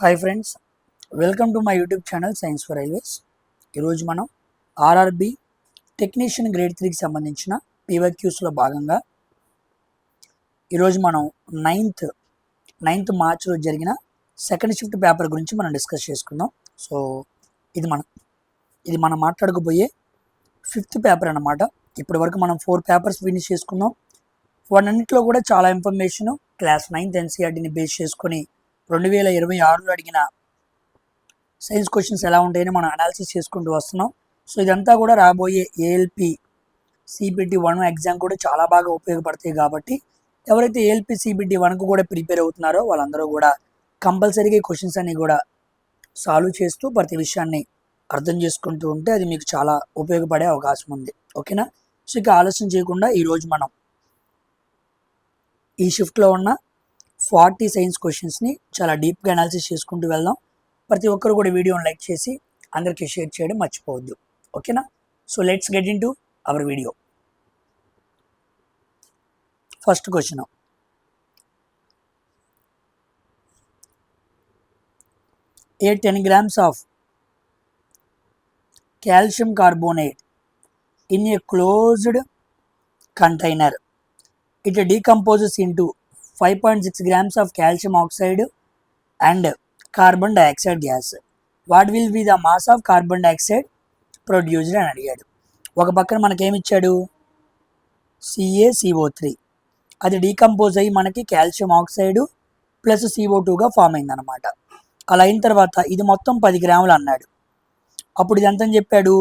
Hi friends, welcome to my YouTube channel science for railways. ఈరోజు మనం RRB technician grade 3కి సంబంధించిన పీవైక్యూస్లో భాగంగా ఈరోజు మనం నైన్త్ మార్చ్లో జరిగిన సెకండ్ షిఫ్ట్ పేపర్ గురించి మనం డిస్కస్ చేసుకుందాం. సో ఇది మనం మాట్లాడుకోబోయే 5th పేపర్ అన్నమాట. ఇప్పటి వరకు మనం 4 పేపర్స్ ఫినిష్ చేసుకుందాం. వాటన్నింటిలో కూడా చాలా ఇన్ఫర్మేషన్ క్లాస్ 9th ఎన్సీఆర్టీని బేస్ చేసుకొని 2026లో అడిగిన సైన్స్ క్వశ్చన్స్ ఎలా ఉంటాయని మనం అనాలిసిస్ చేసుకుంటూ వస్తున్నాం. సో ఇదంతా కూడా రాబోయే ఏఎల్పి సిబిటి 1 ఎగ్జామ్ కూడా చాలా బాగా ఉపయోగపడతాయి. కాబట్టి ఎవరైతే ఏఎల్పి సిబిటి 1కు కూడా ప్రిపేర్ అవుతున్నారో వాళ్ళందరూ కూడా కంపల్సరీగా ఈ క్వశ్చన్స్ అన్ని కూడా సాల్వ్ చేస్తూ ప్రతి విషయాన్ని అర్థం చేసుకుంటూ ఉంటే అది మీకు చాలా ఉపయోగపడే అవకాశం ఉంది. ఓకేనా? సో ఇక ఆలస్యం చేయకుండా ఈరోజు మనం ఈ షిఫ్ట్లో ఉన్న 40 సైన్స్ క్వశ్చన్స్ని చాలా డీప్గా అనాలిసిస్ చేసుకుంటూ వెళ్దాం. ప్రతి ఒక్కరు కూడా వీడియోని లైక్ చేసి అందరికీ షేర్ చేయడం మర్చిపోవద్దు. ఓకేనా? So let's get in to our video. First question, A 10 grams of calcium carbonate in a closed container, it decomposes into 5.6 grams of calcium oxide and carbon dioxide gas. What will be the mass of carbon dioxide produced అని అడిగాడు. ఒక పక్కన మనకేమిచ్చాడు, CaCO3, అది decompose అయ్యి మనకి calcium oxide plus CO2గా form అయిందనమాట. అలా అయిన తర్వాత ఇది మొత్తం 10 గ్రాములు అన్నాడు. అప్పుడు ఇది ఎంత అని చెప్పాడు,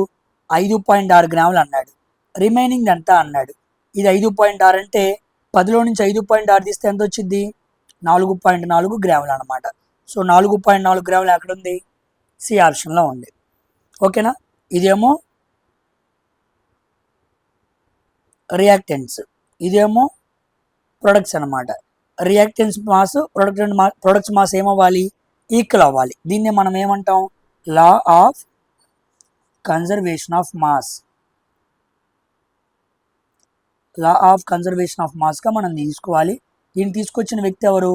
5.6 గ్రాములు అన్నాడు. రిమైనింగ్ అంతా అన్నాడు. ఇది 5.6 అంటే 10లో నుంచి 5.6 తీస్తే ఎంత వచ్చింది, 4.4 గ్రాములు అనమాట. సో 4.4 గ్రాములు ఎక్కడ ఉంది, సి ఆప్షన్లో ఉంది. ఓకేనా? ఇదేమో రియాక్టెంట్స్, ఇదేమో ప్రొడక్ట్స్ అనమాట. రియాక్టెంట్స్ మాస్ ప్రొడక్ట్స్ మాస్ ఏమవ్వాలి, ఈక్వల్ అవ్వాలి. దీన్ని మనం ఏమంటాం, law of conservation of mass. Law of conservation of మాస్గా మనం తీసుకోవాలి. దీన్ని తీసుకొచ్చిన వ్యక్తి ఎవరు,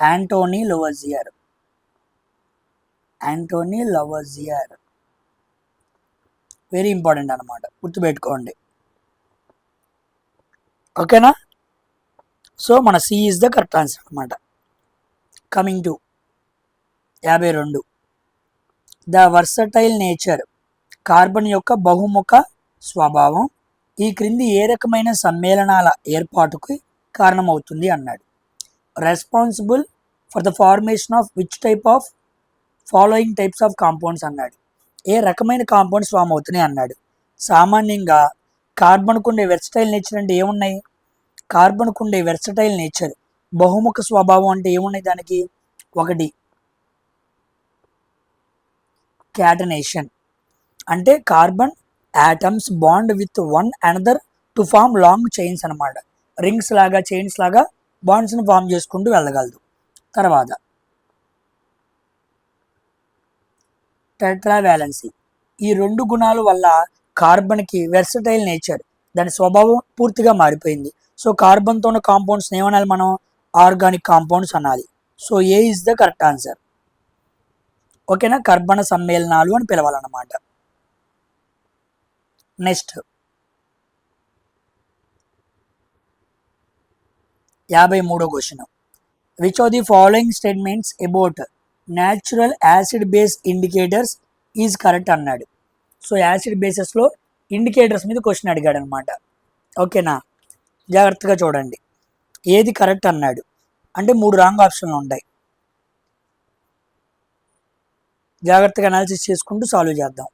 యాంటోనీ లవోజియర్. వెరీ ఇంపార్టెంట్ అనమాట, గుర్తుపెట్టుకోండి. ఓకేనా? సో మన C is the correct answer అనమాట. Coming to 52, the versatile nature, carbon యొక్క బహుముఖ స్వభావం ఈ క్రింది ఏ రకమైన సమ్మేళనాల ఏర్పాటుకి కారణమవుతుంది అన్నాడు. Responsible for the formation of which type of following types of compounds అన్నాడు. ఏ రకమైన కాంపౌండ్స్ ఫామ్ అవుతున్నాయి అన్నాడు. సామాన్యంగా కార్బన్కు ఉండే వెర్సటైల్ నేచర్ అంటే ఏమున్నాయి, కార్బన్కు ఉండే వెర్సటైల్ నేచర్ బహుముఖ స్వభావం అంటే ఏమున్నాయి దానికి, ఒకటి క్యాటనేషన్, అంటే carbon atoms bond with one another to form long chains అనమాట. రింగ్స్ లాగా, చైన్స్ లాగా బాండ్స్ని ఫామ్ చేసుకుంటూ వెళ్ళగలదు. తర్వాత టెట్రావాలెన్సీ, ఈ 2 గుణాల వల్ల కార్బన్కి వెర్సటైల్ నేచర్, దాని స్వభావం పూర్తిగా మారిపోయింది. సో కార్బన్తో ఉన్న కాంపౌండ్స్ ఏమనాలి మనం, ఆర్గానిక్ కాంపౌండ్స్ అనాలి. So A is the correct answer. ఓకేనా? కర్బన సమ్మేళనాలు అని పిలవాలన్నమాట. నెక్స్ట్ 53వ question, which of the following statements about natural acid base indicators is correct అన్నాడు. సో యాసిడ్ బేసెస్లో ఇండికేటర్స్ మీద క్వశ్చన్ అడిగాడు అనమాట. ఓకేనా? జాగ్రత్తగా చూడండి, ఏది కరెక్ట్ అన్నాడు. అంటే 3 రాంగ్ ఆప్షన్లు ఉంటాయి. జాగ్రత్తగా అనాలిసిస్ చేసుకుంటూ సాల్వ్ చేద్దాం.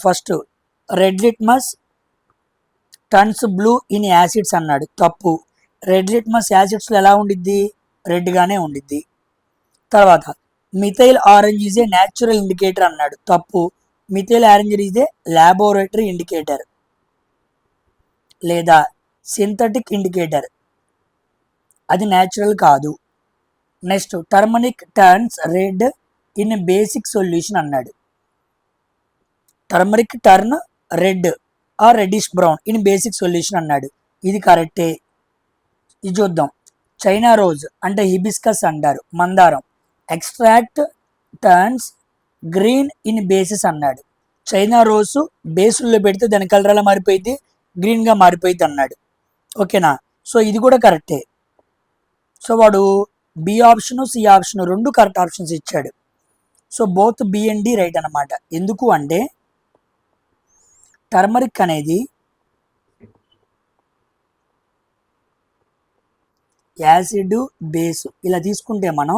First, red litmus turns blue in acids అన్నాడు. తప్పు. రెడ్ లిట్మస్ యాసిడ్స్లో ఎలా ఉండిద్ది, రెడ్గానే ఉండిద్ది. తర్వాత methyl orange is a natural indicator అన్నాడు. తప్పు. Methyl orange is a laboratory indicator లేదా సింథటిక్ ఇండికేటర్, అది న్యాచురల్ కాదు. Next, turmeric turns red in basic solution అన్నాడు. Turmeric turn red or reddish brown in basic solution అన్నాడు. ఇది కరెక్టే. ఇది చూద్దాం. చైనా రోజ్ అంటే హిబిస్కస్ అంటారు, మందారం. Extract turns green in bases అన్నాడు. చైనా రోజు బేసుల్లో పెడితే దాని కలర్ ఎలా మారిపోయింది, గ్రీన్గా మారిపోయింది అన్నాడు. ఓకేనా? సో ఇది కూడా కరెక్టే. సో వాడు బి ఆప్షన్ సి ఆప్షన్ రెండు కరెక్ట్ ఆప్షన్స్ ఇచ్చాడు. So both B and D right అనమాట. ఎందుకు అంటే టర్మరిక్ అనేది యాసిడ్ బేస్ ఇలా తీసుకుంటే మనం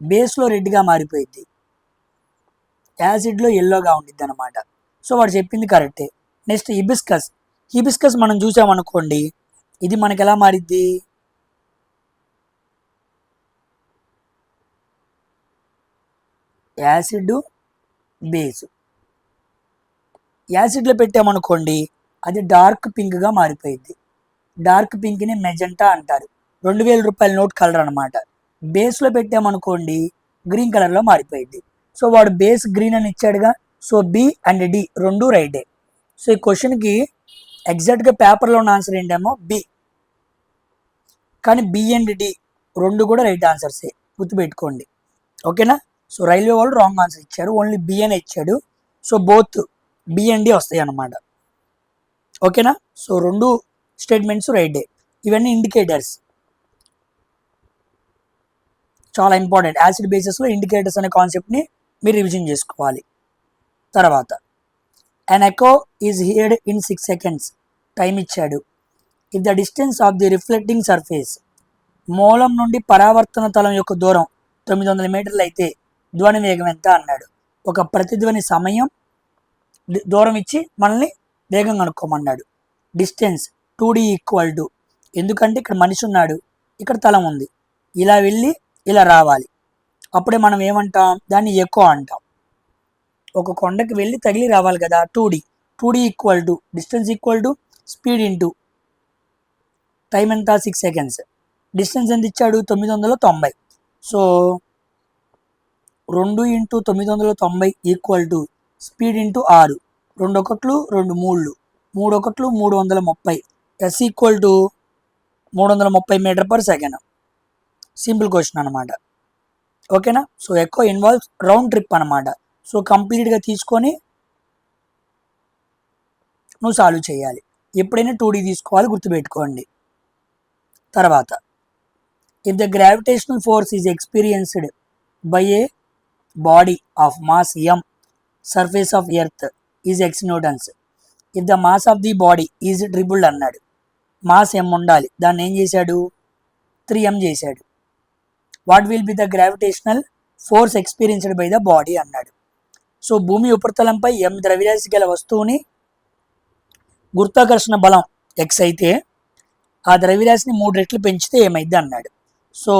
బేస్లో రెడ్గా మారిపోయింది, యాసిడ్లో ఎల్లోగా ఉండిద్ది అనమాట. సో వాడు చెప్పింది కరెక్టే. Next hibiscus. హిబిస్కస్ మనం చూసామనుకోండి, ఇది మనకి ఎలా మారిద్ది, యాసిడ్ బేస్. యాసిడ్లో పెట్టామనుకోండి అది డార్క్ పింక్గా మారిపోయింది. డార్క్ పింక్ని మెజెంటా అంటారు. 2000 రూపాయల నోట్ కలర్ అనమాట. బేస్లో పెట్టామనుకోండి గ్రీన్ కలర్లో మారిపోయింది. సో వాడు బేస్ గ్రీన్ అని ఇచ్చాడుగా. సో బి అండ్ డి రెండు రైటే. సో ఈ క్వశ్చన్కి ఎగ్జాక్ట్గా పేపర్లో ఉన్న ఆన్సర్ ఏంటేమో బి, కానీ బి అండ్ డి రెండు కూడా రైట్ ఆన్సర్సే, గుర్తుపెట్టుకోండి. ఓకేనా? సో రైల్వే వాళ్ళు రాంగ్ ఆన్సర్ ఇచ్చారు, ఓన్లీ బి అని ఇచ్చాడు. So both B and D వస్తాయి అన్నమాట. ఓకేనా? సో రెండు స్టేట్మెంట్స్ రైటే. ఇవన్నీ ఇండికేటర్స్, చాలా ఇంపార్టెంట్. యాసిడ్ బేసెస్లో ఇండికేటర్స్ అనే కాన్సెప్ట్ని మీరు రివిజన్ చేసుకోవాలి. తర్వాత an echo is heard in 6 seconds, time ఇచ్చాడు. if the distance of the reflecting surface, మూలం నుండి పరావర్తన తలం యొక్క దూరం 900 మీటర్లు అయితే ధ్వని వేగం ఎంత అన్నాడు. ఒక ప్రతిధ్వని సమయం దూరం ఇచ్చి మనల్ని వేగం కనుక్కోమన్నాడు. డిస్టెన్స్ 2d ఈక్వల్ టు, ఎందుకంటే ఇక్కడ మనిషి ఉన్నాడు, ఇక్కడ తలం ఉంది, ఇలా వెళ్ళి ఇలా రావాలి, అప్పుడే మనం ఏమంటాం, దాన్ని ఎకో అంటాం. ఒక కొండకి వెళ్ళి తగిలి రావాలి కదా, 2d equal to distance equal to speed into time ఎంత 6 సెకండ్స్. డిస్టెన్స్ ఎంత ఇచ్చాడు 990. So 2 × 990 equal to speed into 6, 2 ఒకట్లు 2 మూళ్ళు, 3 ఒకట్లు 330, S equal to 330 metre per second. Simple question అనమాట. ఓకేనా? సో ఎక్కువ ఇన్వాల్వ్స్ రౌండ్ ట్రిప్ అనమాట. సో కంప్లీట్గా తీసుకొని నువ్వు సాల్వ్ చేయాలి. ఎప్పుడైనా 2D తీసుకోవాలి, గుర్తుపెట్టుకోండి. తర్వాత if the gravitational force is experienced by a body of mass m, surface of earth is x newtons, if the mass of the body is tripled అన్నాడు. మాస్ m ఉండాలి, దాన్ని ఏం చేశాడు 3m చేశాడు. What will be the gravitational force experienced by the body అన్నాడు. So భూమి ఉపరితలంపై m ద్రవ్యరాశి గల వస్తువుని గురుత్వాకర్షణ బలం x అయితే ఆ ద్రవ్యరాశిని 3 రెట్లు పెంచితే ఏమైంది అన్నాడు. So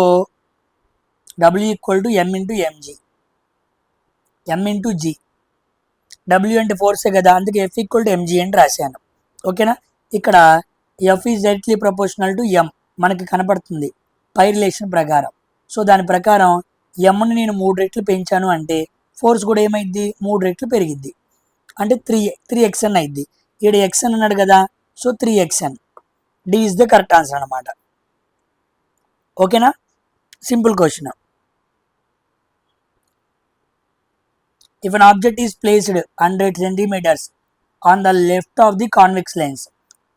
W equal to m into mg, m into g. W అంటే ఫోర్సే కదా, అందుకే F ఈక్వల్ టు mg అని రాశాను. ఓకేనా? ఇక్కడ F is directly proportional to m మనకి కనపడుతుంది పై రిలేషన్ ప్రకారం. సో దాని ప్రకారం mని నేను 3 రెట్లు పెంచాను అంటే ఫోర్స్ కూడా ఏమైద్ది 3 రెట్లు పెరిగిద్ది, అంటే 3xn అయింది. ఇక్కడ xn అన్నాడు కదా, so 3xn. D is the correct answer అనమాట. ఓకేనా? Simple question. If an object is placed 100 centimeters on the left of the convex lens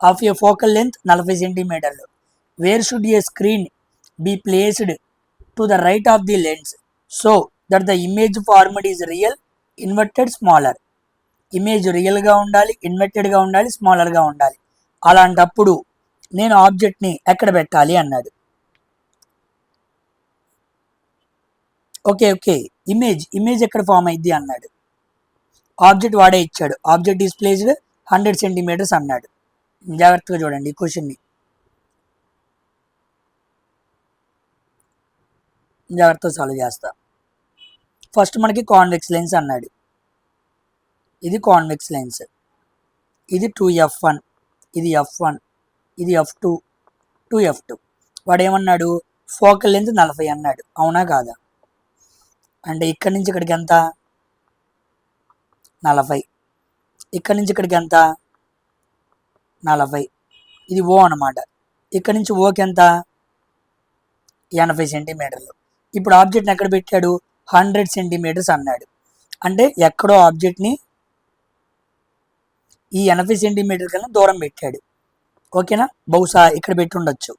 of a focal length 40 centimeters, where should a screen be placed to the right of the lens so that the image formed is real, inverted, smaller. Image రియల్గా ఉండాలి, ఇన్వర్టెడ్గా ఉండాలి, స్మాలర్గా ఉండాలి. అలాంటప్పుడు నేను ఆబ్జెక్ట్ని ఎక్కడ పెట్టాలి అన్నాడు. Okay image ఎక్కడ ఫామ్ అయింది అన్నాడు. ఆబ్జెక్ట్ వాడే ఇచ్చాడు, ఆబ్జెక్ట్ ఈజ్ ప్లేస్డ్ 100 centimeters అన్నాడు. జాగ్రత్తగా చూడండి ఈ క్వశ్చన్ని, జాగ్రత్తగా సాల్వ్ చేస్తా. ఫస్ట్ మనకి కాన్వెక్స్ లెన్స్ అన్నాడు. ఇది కాన్వెక్స్ లెన్స్, ఇది 2f1, ఇది f1, ఇది f2, 2f2. వాడు ఏమన్నాడు ఫోకల్ లెంత్ 40 అన్నాడు. అవునా కాదా? అంటే ఇక్కడి నుంచి ఇక్కడికి ఎంత 40, ఇక్కడి నుంచి ఇక్కడికి ఎంత 40, ఇది ఓ అనమాట. ఇక్కడ నుంచి ఓకి ఎంత 80 సెంటీమీటర్లు. ఇప్పుడు ఆబ్జెక్ట్ని ఎక్కడ పెట్టాడు 100 సెంటీమీటర్స్ అన్నాడు. అంటే ఎక్కడో ఆబ్జెక్ట్ని ఈ 80 సెంటీమీటర్ కన్నా దూరం పెట్టాడు. ఓకేనా, బహుశా ఇక్కడ పెట్టి ఉండొచ్చు.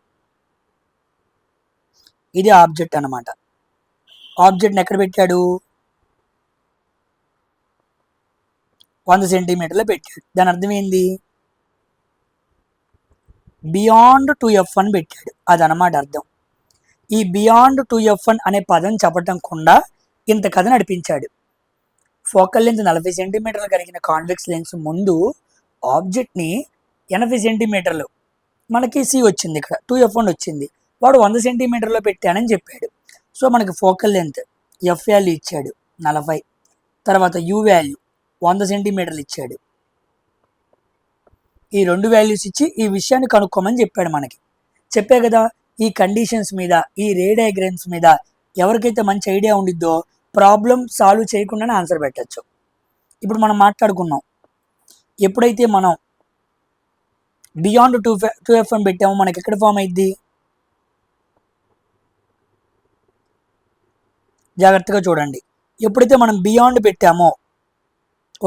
ఇది ఆబ్జెక్ట్ అనమాట. ఆబ్జెక్ట్ని ఎక్కడ పెట్టాడు 100 సెంటీమీటర్లో పెట్టాడు. దాని అర్థం ఏంది బియాండ్ 2f1 పెట్టాడు, అదనమాట అర్థం. ఈ బియాండ్ 2f1 అనే పదం చెప్పటం కుండా ఇంత కథ నడిపించాడు. ఫోకల్ లెంత్ 40 సెంటీమీటర్లు కలిగిన కాన్వెక్స్ లెన్స్ ముందు ఆబ్జెక్ట్ని 80 సెంటీమీటర్లు మనకి సి వచ్చింది, ఇక్కడ 2f1 వచ్చింది, వాడు 100 సెంటీమీటర్లో పెట్టానని చెప్పాడు. సో మనకి ఫోకల్ లెంత్ ఎఫ్ వాల్యూ ఇచ్చాడు 40, తర్వాత యూ వాల్యూ 100 సెంటీమీటర్లు ఇచ్చాడు. ఈ రెండు వాల్యూస్ ఇచ్చి ఈ విషయాన్ని కనుక్కోమని చెప్పాడు మనకి. చెప్పే కదా, ఈ కండిషన్స్ మీద, ఈ రే డయాగ్రామ్స్ మీద ఎవరికైతే మంచి ఐడియా ఉండిద్దో ప్రాబ్లం సాల్వ్ చేయకుండానే ఆన్సర్ పెట్టచ్చు. ఇప్పుడు మనం మాట్లాడుకున్నాం, ఎప్పుడైతే మనం బియాండ్ 2f1 పెట్టామో మనకి ఎక్కడ ఫామ్ అయింది, జాగ్రత్తగా చూడండి. ఎప్పుడైతే మనం బియాండ్ పెట్టామో,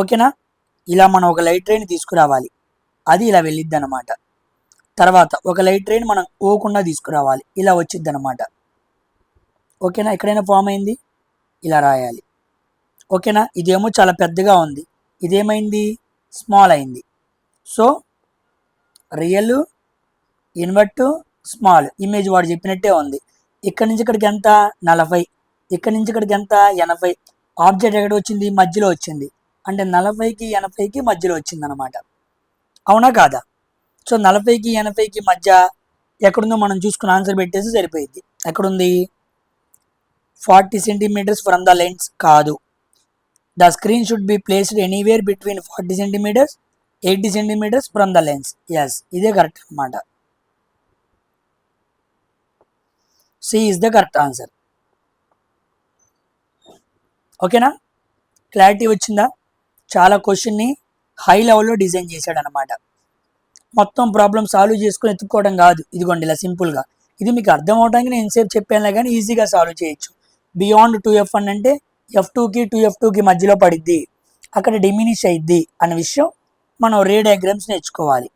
ఓకేనా, ఇలా మనం ఒక లైట్ రైన్ తీసుకురావాలి, అది ఇలా వెళ్ళిద్ది అనమాట. తర్వాత ఒక లైట్ రైన్ మనం ఓకుండా తీసుకురావాలి, ఇలా వచ్చిద్ది అనమాట. ఓకేనా, ఎక్కడైనా ఫామ్ అయింది, ఇలా రాయాలి. ఓకేనా, ఇదేమో చాలా పెద్దగా ఉంది, ఇదేమైంది స్మాల్ అయింది. So real, invert, small image వాడు చెప్పినట్టే ఉంది. ఇక్కడి నుంచి ఇక్కడికి ఎంత 40, ఇక్కడి నుంచి ఇక్కడికి ఎంత 80. ఆబ్జెక్ట్ ఎక్కడ వచ్చింది మధ్యలో వచ్చింది, అంటే 40కి 80కి మధ్యలో వచ్చింది అనమాట. అవునా కాదా? సో 40కి 80కి మధ్య ఎక్కడుందో మనం చూసుకుని ఆన్సర్ పెట్టేసి సరిపోయింది. ఎక్కడుంది 40 సెంటీమీటర్స్ ఫ్రమ్ ద లెన్స్ కాదు. The screen should be placed anywhere between 40 centimetres 80 centimetres from the lens. Yes, ఇదే కరెక్ట్ అనమాట. C is the correct answer. ఓకేనా, క్లారిటీ వచ్చిందా? చాలా క్వశ్చన్ని హై లెవెల్లో డిజైన్ చేశాడు అనమాట. మొత్తం ప్రాబ్లమ్ సాల్వ్ చేసుకుని ఎత్తుక్కోవడం కాదు, ఇదిగోండి ఇలా సింపుల్గా. ఇది మీకు అర్థం అవడానికి నేను ఎంతసేపు చెప్పానులే కానీ ఈజీగా సాల్వ్ చేయొచ్చు. బియాండ్ 2f1 అంటే f2కి 2f2కి మధ్యలో పడిద్ది, అక్కడ డిమినిష్ అయింది అనే విషయం మనం రే డయాగ్రామ్స్ నేర్చుకోవాలి.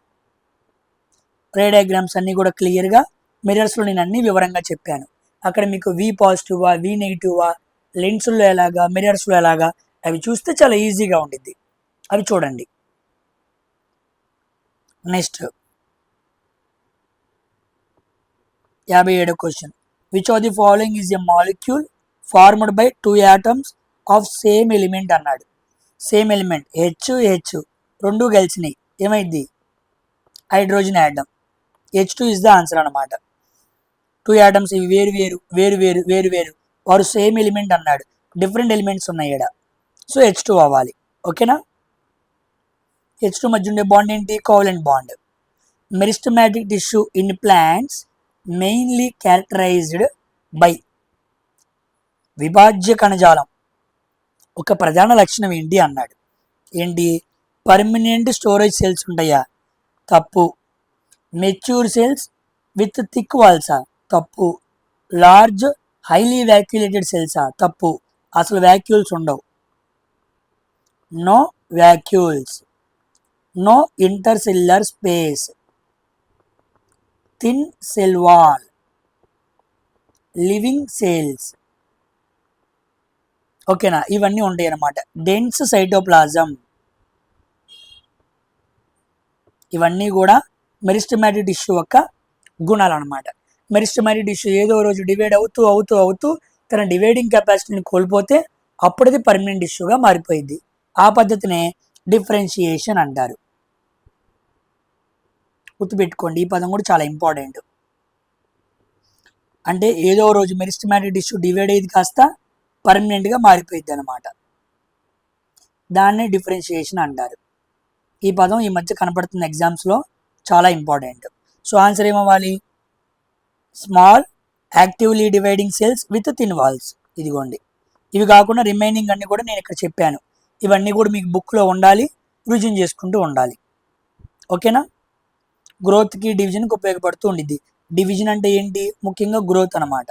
రే డయాగ్రామ్స్ అన్నీ కూడా క్లియర్గా మిరర్స్లో నేను అన్ని వివరంగా చెప్పాను. అక్కడ మీకు వి పాజిటివా వి నెగిటివా, లెన్సుల్లో ఎలాగా మిరర్స్లో ఎలాగా, అవి చూస్తే చాలా ఈజీగా ఉండిద్ది. అవి చూడండి. నెక్స్ట్ 57వ question. Which of the following is a molecule formed by 2 atoms of same element అన్నాడు. సేమ్ ఎలిమెంట్ హెచ్ రెండు కలిసినాయి, ఏమైంది hydrogen atom. H2 is the answer అనమాట. 2 atoms ఇవి వేరు వేరు వేరు వేరు వేరు వేరు, వారు సేమ్ ఎలిమెంట్ అన్నాడు, డిఫరెంట్ ఎలిమెంట్స్ ఉన్నాయి ఇక్కడ. సో H2 అవ్వాలి. ఓకేనా, H2 మధ్య ఉండే బాండ్ ఏంటి covalent bond. Meristematic tissue in plants mainly characterized by. విభాజ్య కణజాలం ఒక ప్రధాన లక్షణం ఏంటి అన్నాడు. ఏంటి, పర్మనెంట్ స్టోరేజ్ సెల్స్ ఉంటాయా, తప్పు. మెచ్యూర్ సెల్స్ విత్ థిక్ వాల్సా, తప్పు. లార్జ్ హైలీ వ్యాక్యులేటెడ్ సెల్సా, తప్పు. అసలు వ్యాక్యూల్స్ ఉండవు. No vacuoles. No intercellular space. Thin cell wall. Living cells. ఓకేనా, ఇవన్నీ ఉంటాయి అన్నమాట. డెన్స్ సైటోప్లాజం, ఇవన్నీ కూడా మెరిస్టమాటిక్ టిష్యూ యొక్క గుణాలు అనమాట. మెరిస్టమాటిక్ టిష్యూ ఏదో రోజు డివైడ్ అవుతూ అవుతూ అవుతూ తన డివైడింగ్ కెపాసిటీని కోల్పోతే అప్పుడది పర్మనెంట్ టిష్యూగా మారిపోయింది. ఆ పద్ధతినే డిఫరెన్షియేషన్ అంటారు. గుర్తుపెట్టుకోండి, ఈ పదం కూడా చాలా ఇంపార్టెంట్. అంటే ఏదో రోజు మెరిస్టమాటిక్ టిష్యూ డివైడ్ అయ్యేది కాస్త పర్మనెంట్గా మారిపోయింది అనమాట. దాన్నే డిఫరెన్షియేషన్ అంటారు. ఈ పదం ఈ మధ్య కనపడుతున్న ఎగ్జామ్స్లో చాలా ఇంపార్టెంట్. సో ఆన్సర్ ఏమవ్వాలి, small actively dividing cells with thin walls. ఇదిగోండి, ఇవి కాకుండా రిమైనింగ్ అన్ని కూడా నేను ఇక్కడ చెప్పాను. ఇవన్నీ కూడా మీకు బుక్లో ఉండాలి, రివిజన్ చేసుకుంటూ ఉండాలి. ఓకేనా, గ్రోత్కి డివిజన్కి ఉపయోగపడుతూ ఉండిద్ది. డివిజన్ అంటే ఏంటి? ముఖ్యంగా గ్రోత్ అన్నమాట.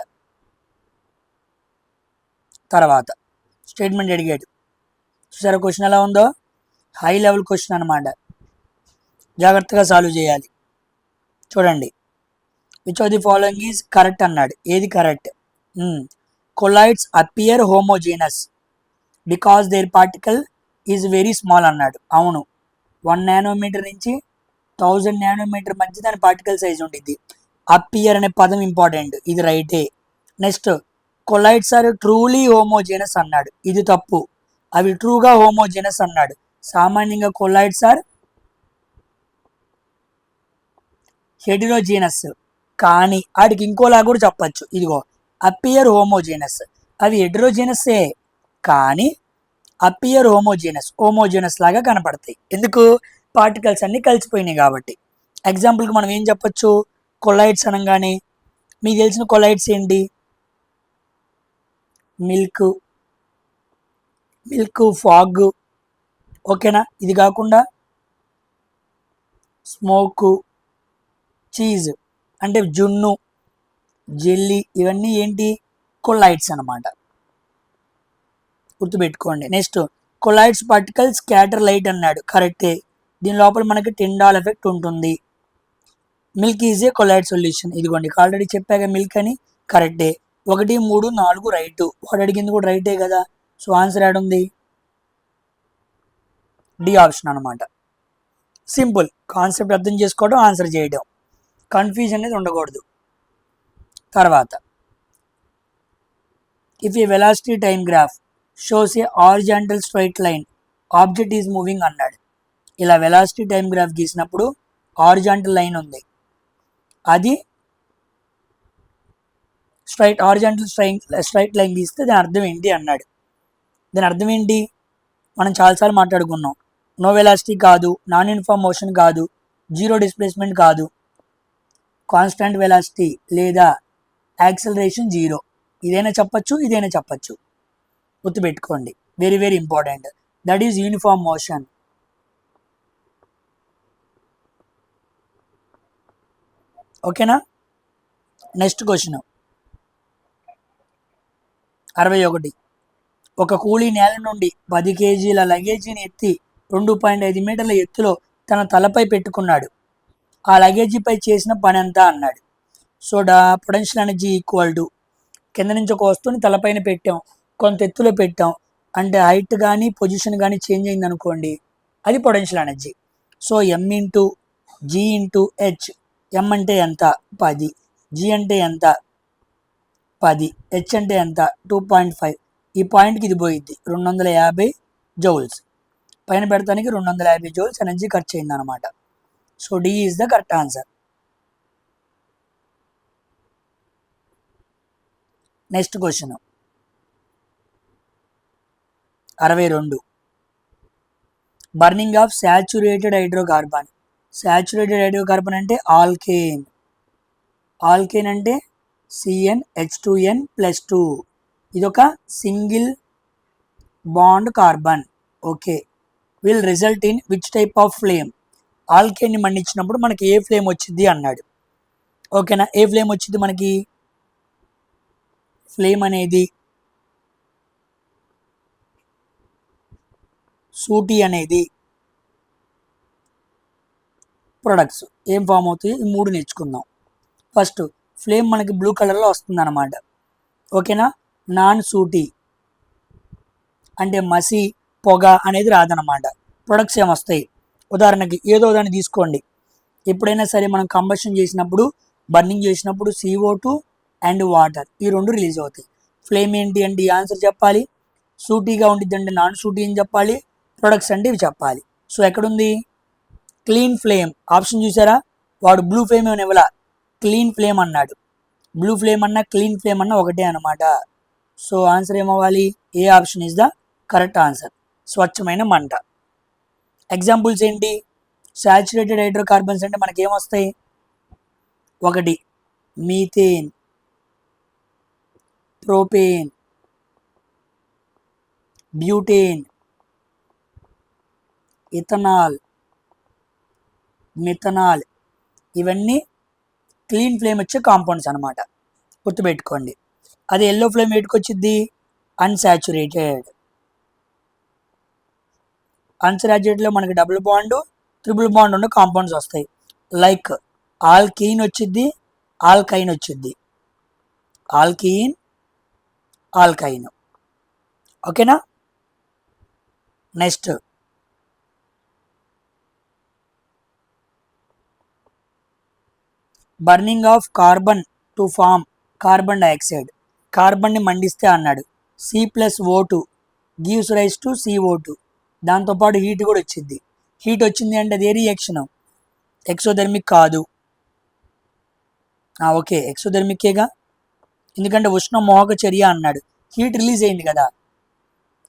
తర్వాత స్టేట్మెంట్ అడిగాడు. చూసారా క్వశ్చన్ ఎలా ఉందో? హై లెవెల్ క్వశ్చన్ అనమాట. జాగ్రత్తగా సాల్వ్ చేయాలి. చూడండి, which of the following is correct అన్నాడు. ఏది correct? Colloids appear homogeneous because their particle is very small అన్నాడు. అవును, 1 నానోమీటర్ నుంచి 1000 నానోమీటర్ మధ్య దాని పార్టికల్ సైజ్ ఉండిద్ది. అపియర్ అనే పదం ఇంపార్టెంట్, ఇది రైటే. Next, colloids are truly homogeneous అన్నాడు. ఇది తప్పు, అవి ట్రూగా హోమోజీనస్ అన్నాడు. సామాన్యంగా కొలైడ్స్ ఆర్ హెటిరోజీనస్, కానీ వాటికి ఇంకోలా కూడా చెప్పచ్చు. ఇదిగో అపియర్ హోమోజీనస్, అవి హెటిరోజీనస్సే కానీ అపియర్ హోమోజీనస్ లాగా కనపడతాయి. ఎందుకు? పార్టికల్స్ అన్ని కలిసిపోయినాయి కాబట్టి. ఎగ్జాంపుల్కి మనం ఏం చెప్పచ్చు? కొలైడ్స్ అనగానే మీకు తెలిసిన కొలైడ్స్ ఏంటి? మిల్క్, ఫాగ్, ఓకేనా? ఇది కాకుండా స్మోకు, చీజ్ అంటే జున్ను, జెల్లీ, ఇవన్నీ ఏంటి? కొలైడ్స్ అనమాట. గుర్తుపెట్టుకోండి. Next, colloids particles scatter light అన్నాడు. కరెక్టే, దీని లోపల మనకి టిండాల్ ఎఫెక్ట్ ఉంటుంది. Milk is a collide solution. ఇదిగోండి, ఆల్రెడీ చెప్పాక మిల్క్ అని. కరెక్టే. 1, 3, 4 రైట్. వాడు అడిగింది కూడా రైటే కదా. సో ఆన్సర్ ఏడుంది? డి ఆప్షన్ అనమాట. సింపుల్ కాన్సెప్ట్ అర్థం చేసుకోవడం, ఆన్సర్ చేయడం, కన్ఫ్యూజన్ అనేది ఉండకూడదు. తర్వాత, if a velocity time graph shows a horizontal straight line object is moving అన్నాడు. ఇలా వెలాసిటీ టైమ్ గ్రాఫ్ గీసినప్పుడు హారిజాంటల్ లైన్ ఉంది, అది హారిజాంటల్ స్ట్రైట్ లైన్ గీస్తే దాని అర్థం ఏంటి అన్నాడు. దాని అర్థం ఏంటి? మనం చాలాసార్లు మాట్లాడుకున్నాం. నో వెలాసిటీ కాదు, నాన్ యూనిఫామ్ మోషన్ కాదు, జీరో డిస్ప్లేస్మెంట్ కాదు, కాన్స్టాంట్ వెలాసిటీ లేదా యాక్సలరేషన్ 0. ఇదైనా చెప్పచ్చు, ఇదైనా చెప్పచ్చు. గుర్తుపెట్టుకోండి, very very important. That is uniform motion. ఓకేనా? Next question 61. ఒక కూలీ నేల నుండి 10 కేజీల లగేజీని ఎత్తి 2.5 మీటర్ల ఎత్తులో తన తలపై పెట్టుకున్నాడు. ఆ లగేజీపై చేసిన పని ఎంత అన్నాడు. So potential energy equal to, కింద నుంచి ఒక వస్తువుని తలపైన పెట్టాం, కొంత ఎత్తులో పెట్టాం, అంటే హైట్ కానీ పొజిషన్ కానీ చేంజ్ అయింది అనుకోండి, అది పొటెన్షియల్ ఎనర్జీ. సో ఎం ఇంటూ జీ ఇంటూ హెచ్. ఎం అంటే ఎంత? 10. జీ అంటే ఎంత? 10. హెచ్ అంటే ఎంత? 2.5. ఈ పాయింట్కి ఇది పోయిద్ది 250 జౌల్స్. పైన పెడతానికి 250 జౌల్స్ ఎనర్జీ ఖర్చు అయింది అనమాట. So D is the correct answer. Next question 62. Burning of saturated hydrocarbon. Saturated hydrocarbon అంటే ఆల్కేన్. ఆల్కేన్ అంటే CnH2n+2. ఇదొక single bond carbon. Okay, will result in which type of flame? ఆల్కేన్ని మండించినప్పుడు మనకి ఏ ఫ్లేమ్ వచ్చింది అన్నాడు. ఓకేనా? ఏ ఫ్లేమ్ వచ్చింది మనకి? ఫ్లేమ్ అనేది సూటి అనేది ప్రొడక్ట్స్ ఏం ఫామ్ అవుతాయి? ఈ 3 నేర్చుకుందాం. ఫస్ట్, ఫ్లేమ్ మనకి బ్లూ కలర్లో వస్తుంది అనమాట. ఓకేనా? నాన్ సూటి అంటే మసి, పొగ అనేది రాదనమాట. ప్రొడక్ట్స్ ఏమొస్తాయి? ఉదాహరణకి ఏదో దాన్ని తీసుకోండి. ఎప్పుడైనా సరే మనం కంబషన్ చేసినప్పుడు, బర్నింగ్ చేసినప్పుడు CO2 అండ్ వాటర్, ఈ 2 రిలీజ్ అవుతాయి. ఫ్లేమ్ ఏంటి అంటే ఈ ఆన్సర్ చెప్పాలి. సూటీగా ఉండిద్ది అంటే నాన్ సూటీ అని చెప్పాలి. ప్రొడక్ట్స్ అంటే ఇవి చెప్పాలి. సో ఎక్కడుంది? క్లీన్ ఫ్లేమ్ ఆప్షన్ చూసారా? వాడు బ్లూ ఫ్లేమ్ ఏమైనా ఇవ్వాల, క్లీన్ ఫ్లేమ్ అన్నాడు. బ్లూ ఫ్లేమ్ అన్నా క్లీన్ ఫ్లేమ్ అన్నా ఒకటే అనమాట. సో ఆన్సర్ ఏమవ్వాలి? A option is the correct answer. స్వచ్ఛమైన మంట. ఎగ్జాంపుల్స్ ఏంటి? సాచురేటెడ్ హైడ్రోకార్బన్స్ అంటే మనకి ఏమొస్తాయి? 1 methane, propane, butane, ethanol, methanol, ఇవన్నీ క్లీన్ ఫ్లేమ్ వచ్చే కాంపౌండ్స్ అనమాట, గుర్తుపెట్టుకోండి. అది ఎల్లో ఫ్లేమ్ ఏటుకొచ్చిద్ది, అన్సాచురేటెడ్. అన్సాచురేటెడ్లో మనకి డబుల్ బాండ్, ట్రిపుల్ బాండ్ ఉన్న కాంపౌండ్స్ వస్తాయి. లైక్ ఆల్కీన్ వచ్చిద్ది, ఆల్కైన్ వచ్చిద్ది. Alkene, alkyne. ఓకేనా. Next burning of carbon to form carbon dioxide. కార్బన్ని మండిస్తే అన్నాడు C+O2 gives rise to CO2. దాంతోపాటు హీట్ కూడా వచ్చింది. హీట్ వచ్చింది అంటే అది ఏ రియాక్షన్, ఎక్సోథెర్మిక్ కాదు. ఓకే, ఎక్సోథెర్మిక్కేగా, ఎందుకంటే ఉష్ణ మోహక చర్య అన్నాడు. హీట్ రిలీజ్ అయింది కదా,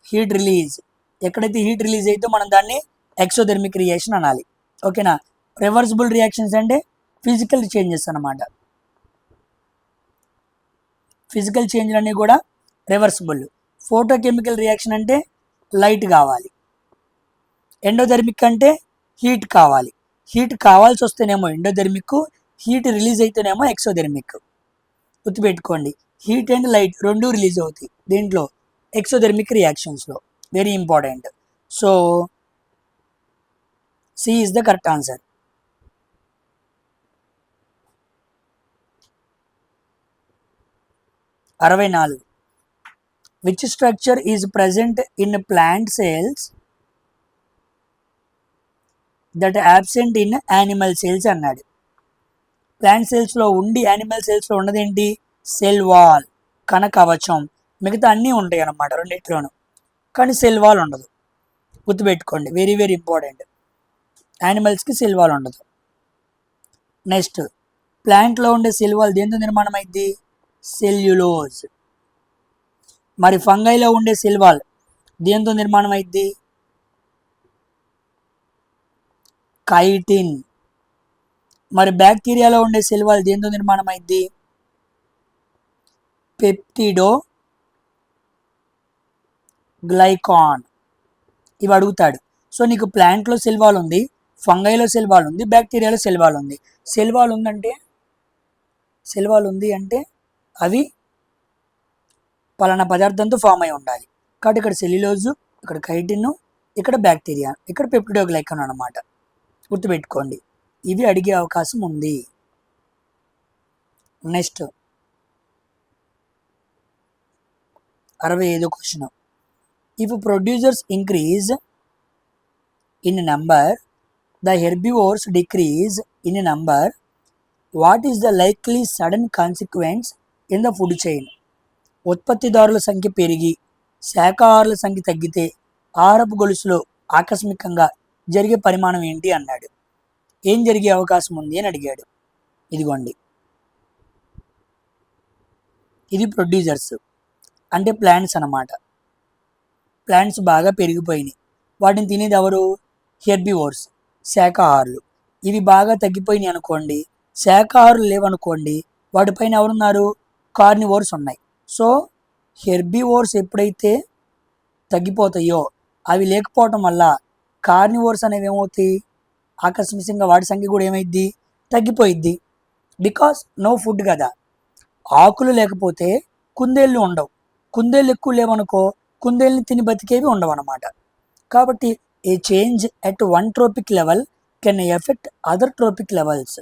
హీట్ రిలీజ్. ఎక్కడైతే హీట్ రిలీజ్ అయితే మనం దాన్ని ఎక్సోథెర్మిక్ రియాక్షన్ అనాలి. ఓకేనా. రివర్సిబుల్ రియాక్షన్స్ అంటే ఫిజికల్ చేంజెస్ అన్నమాట. ఫిజికల్ చేంజ్లు అన్నీ కూడా రివర్సిబుల్. ఫోటోకెమికల్ రియాక్షన్ అంటే లైట్ కావాలి. ఎండోథెర్మిక్ అంటే హీట్ కావాలి. హీట్ కావాల్సి వస్తేనేమో ఎండోథెర్మిక్, హీట్ రిలీజ్ అయితేనేమో ఎక్సోథెర్మిక్. గుర్తుపెట్టుకోండి, హీట్ అండ్ లైట్ రెండు రిలీజ్ అవుతాయి దీంట్లో exothermic రియాక్షన్స్లో. Very important. So C is the correct answer. 64. Which structure is present in plant cells that absent in animal cells అన్నాడు. Plant సెల్స్లో ఉండి animal సెల్స్లో ఉన్నదేంటి, cell wall, కణ కవచం. మిగతా అన్నీ ఉంటాయి అన్నమాట రెండింటిలోనూ, కానీ సెల్ వాల్ ఉండదు. గుర్తుపెట్టుకోండి, వెరీ వెరీ ఇంపార్టెంట్. యానిమల్స్కి సెల్ వాల్ ఉండదు. నెక్స్ట్, ప్లాంట్లో ఉండే సెల్ వాల్ దేంతో నిర్మాణం అయింది, సెల్యులోజ్. మరి ఫంగైలో ఉండే సెల్ వాల్ దేంతో నిర్మాణం అయింది, కైటిన్. మరి బ్యాక్టీరియాలో ఉండే సెల్ వాల్ దేంతో నిర్మాణం అయింది, పెప్టిడో గ్లైకాన్. ఇవి అడుగుతాడు. సో నీకు ప్లాంట్లో సెల్ వాల్ ఉంది, ఫంగైలో సెల్ వాల్ ఉంది, బ్యాక్టీరియాలో సెల్ వాల్ ఉంది. సెల్ వాల్ ఉంది అంటే అవి పలానా పదార్థంతో ఫామ్ అయి ఉండాలి. కాబట్టి ఇక్కడ సెల్యులోజు, ఇక్కడ కైటిన్, ఇక్కడ బ్యాక్టీరియా, ఇక్కడ పెప్టిడోగ్లైకాన్ అన్నమాట. గుర్తుపెట్టుకోండి, ఇవి అడిగే అవకాశం ఉంది. Next 65 question. If producers increase in number, the herbivores decrease in number, what is the likely sudden consequence in the food chain? ఉత్పత్తిదారుల సంఖ్య పెరిగి శాకాహారుల సంఖ్య తగ్గితే ఆహారపు గొలుసులో ఆకస్మికంగా జరిగే పరిమాణం ఏంటి అన్నాడు. ఏం జరిగే అవకాశం ఉంది అని అడిగాడు. ఇదిగోండి, ఇది ప్రొడ్యూసర్స్ అంటే ప్లాంట్స్ అన్నమాట. ప్లాంట్స్ బాగా పెరిగిపోయినాయి, వాటిని తినేది ఎవరు, హెర్బివోర్స్, శాకాహారులు. ఇవి బాగా తగ్గిపోయినాయి అనుకోండి, శాకాహారులు లేవనుకోండి, వాటిపైన ఎవరున్నారు, కార్నివోర్స్ ఉన్నాయి. సో హెర్బివోర్స్ ఎప్పుడైతే తగ్గిపోతాయో, అవి లేకపోవటం వల్ల కార్నివోర్స్ అనేవి ఏమవుతాయి, ఆకస్మికంగా వాటి సంఖ్య కూడా ఏమైద్ది, తగ్గిపోయిద్ది. బికాస్ నో ఫుడ్ కదా. ఆకులు లేకపోతే కుందేళ్ళు ఉండవు, కుందేళ్ళు ఎక్కువ లేవనుకో కుందేళ్ళని తిని బతికేవి ఉండవు అన్నమాట. కాబట్టి a change at one trophic level can affect other trophic levels.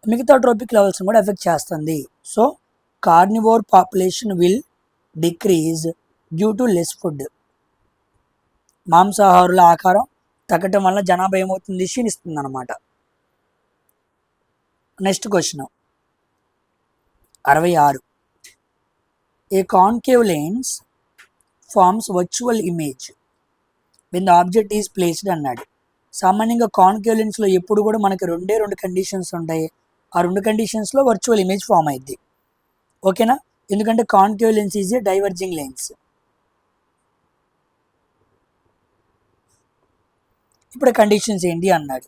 మిగతా ట్రోపిక్ లెవెల్స్ని కూడా ఎఫెక్ట్ చేస్తుంది. So carnivore population will decrease due to less food. మాంసాహారుల ఆకారం తగ్గటం వల్ల జనాభా ఏమవుతుంది, క్షీణిస్తుంది అన్నమాట. Next question 66. A concave lens forms virtual image when the object is placed అన్నాడు. సామాన్యంగా కాన్కేవ్ లెన్స్లో ఎప్పుడు కూడా మనకి రెండు కండిషన్స్ ఉంటాయి. ఆ రెండు కండిషన్స్లో వర్చువల్ ఇమేజ్ ఫామ్ అయింది. ఓకేనా, ఎందుకంటే concave lens is a diverging lens. ఇప్పుడు కండిషన్స్ ఏంటి అన్నాడు.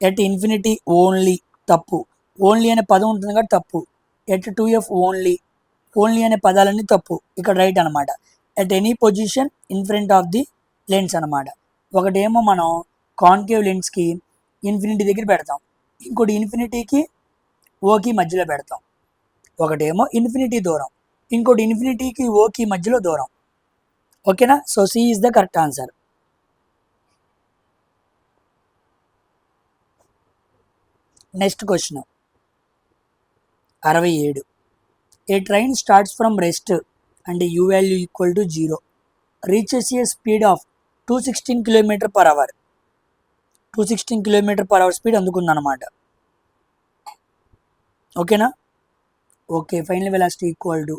ఎట్ ఇన్ఫినిటీ ఓన్లీ, తప్పు. ఓన్లీ అనే పదం ఉంటుంది కాబట్టి తప్పు. ఎట్ 2f ఓన్లీ, ఓన్లీ అనే పదాలన్నీ తప్పు. ఇక్కడ రైట్ అనమాట. At any position in front of the lens అనమాట. ఒకటేమో మనం కాన్కేవ్ లెన్స్కి ఇన్ఫినిటీ దగ్గర పెడతాం, ఇంకోటి ఇన్ఫినిటీకి ఓకి మధ్యలో పెడతాం. ఒకటేమో ఇన్ఫినిటీ దూరం, ఇంకోటి ఇన్ఫినిటీకి ఓకి మధ్యలో దూరం. ఓకేనా? So C is the correct answer. Next question 67. A train starts from rest and u value equal to 0 reaches a speed of 216 km/h. 216 km/h speed అందుకుందన్నమాట. ఓకేనా? Okay, final velocity equal to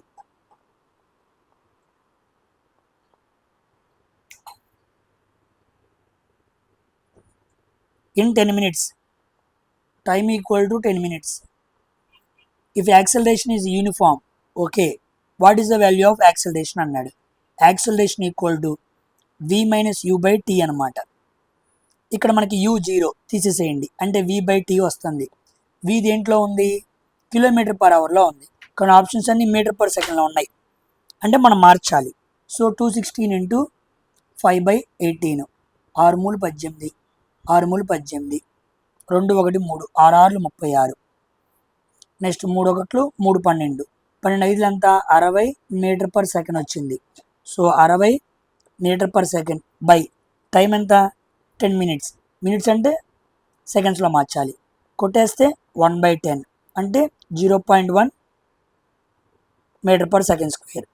in 10 minutes, time equal to 10 minutes. If acceleration is uniform, okay, what is the value of acceleration అన్నాడు. Acceleration equal to v minus u by T అనమాట. ఇక్కడ మనకి u 0 తీసేసేయండి, అంటే v by T వస్తుంది. v దేంట్లో ఉంది? km/hలో ఉంది, కానీ ఆప్షన్స్ అన్ని m/s ఉన్నాయి, అంటే మనం మార్చాలి. So 216 into 5/18, 6 మూలు 18, 6 మూలు 18, 2 1 3, 6 6 36. నెక్స్ట్ 3 1 3 12, 12 5 అంతా 60 m/s వచ్చింది. సో 60 m/s బై టైం ఎంత? 10 minutes. మినిట్స్ అంటే సెకండ్స్లో మార్చాలి. కొట్టేస్తే 1/10 అంటే 0.1 m/s².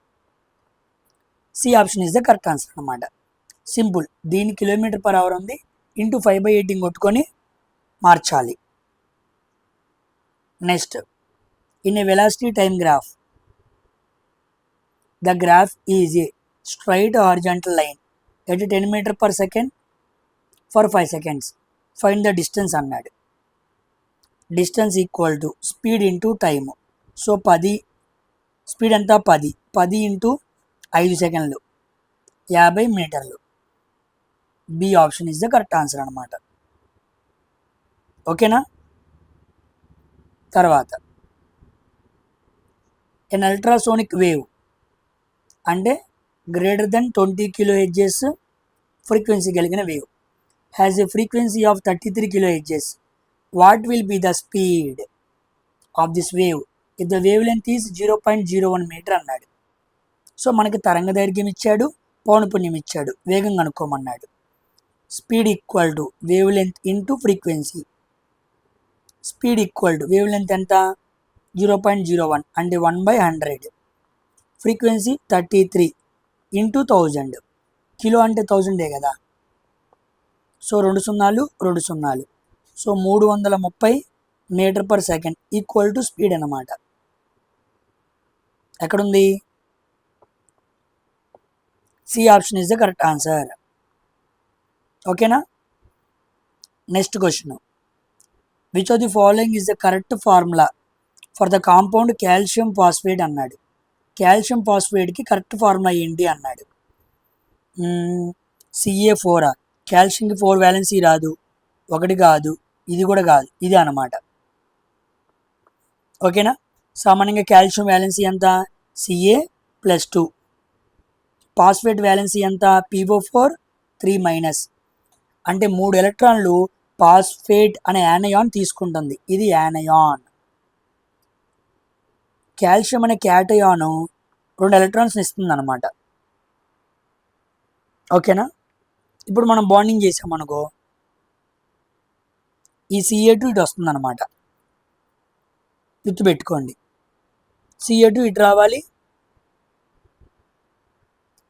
C option is the correct answer అనమాట. సింపుల్. దీని km/h ఉంది, ఇంటూ 5/18 కొట్టుకొని మార్చాలి. Next, in a velocity time graph, the graph is a straight horizontal line at 10 m/s for 5 seconds. Find the distance అన్నాడు. Distance equal to speed into time. So 10, speed ఎంత? 10 into 5 సెకండ్లు, 50 మీటర్లు. B option is the correct answer అనమాట. ఓకేనా? తర్వాత, an ultrasonic wave అంటే greater than 20 kHz frequency కలిగిన wave has a frequency of 33 kHz. What will be the speed of this wave if the wavelength is 0.01 metre అన్నాడు. So మనకి తరంగ దైర్ఘ్యం ఇచ్చాడు, పౌనపున్యం ఇచ్చాడు, వేగం కనుక్కోమన్నాడు. Speed equal to wavelength into frequency. Speed equal to wavelength ఎంత? 0.01 అంటే 1/100. Frequency 33 into 1000. కిలో అంటే 1000 కదా. సో 2 సున్నాలు 2 సున్నాలు, so 330 m/s equal to speed అన్నమాట. ఎక్కడుంది? C option is the correct answer. ఓకేనా? Next question, which of the following is the correct formula for the compound calcium phosphate అన్నాడు. కాల్షియం ఫాస్ఫేట్కి correct formula ఏంటి అన్నాడు. CA4. కాల్షియంకి 4 వ్యాలెన్సీ రాదు, 1 కాదు, ఇది కూడా కాదు, ఇది అన్నమాట. ఓకేనా? సామాన్యంగా కాల్షియం వ్యాలెన్సీ ఎంత? Ca+2. ఫాస్ఫేట్ వ్యాలెన్సీ ఎంత? PO4 3-, అంటే 3 ఎలక్ట్రాన్లు ఫాస్ఫేట్ అనే యానయాన్ తీసుకుంటుంది, ఇది యానయాన్. కాల్షియం అనే క్యాటయాను 2 ఎలక్ట్రాన్స్ ఇస్తుంది అనమాట. ఓకేనా? ఇప్పుడు మనం బాండింగ్ చేసామనుకో, ఈ Ca2 ఇటు వస్తుంది అనమాట. గుర్తుపెట్టుకోండి, Ca2 ఇటు రావాలి,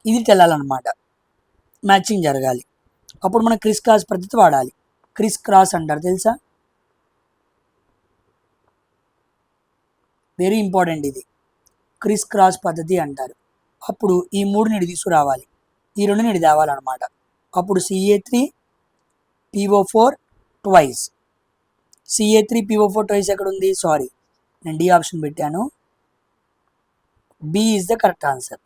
ఇది తెల్లాలన్నమాట, మ్యాచింగ్ జరగాలి. అప్పుడు మనం క్రిస్ క్రాస్ పద్ధతి వాడాలి. క్రిస్ క్రాస్ అంటారు, తెలుసా? వెరీ ఇంపార్టెంట్ ఇది, క్రిస్ క్రాస్ పద్ధతి అంటారు. అప్పుడు ఈ 3 తీసుకురావాలి, ఈ 2 తేవాలన్నమాట. అప్పుడు Ca3 PO4 twice. Ca3 PO4 twice ఎక్కడ ఉంది? సారీ, నేను డి ఆప్షన్ పెట్టాను. B is the correct answer.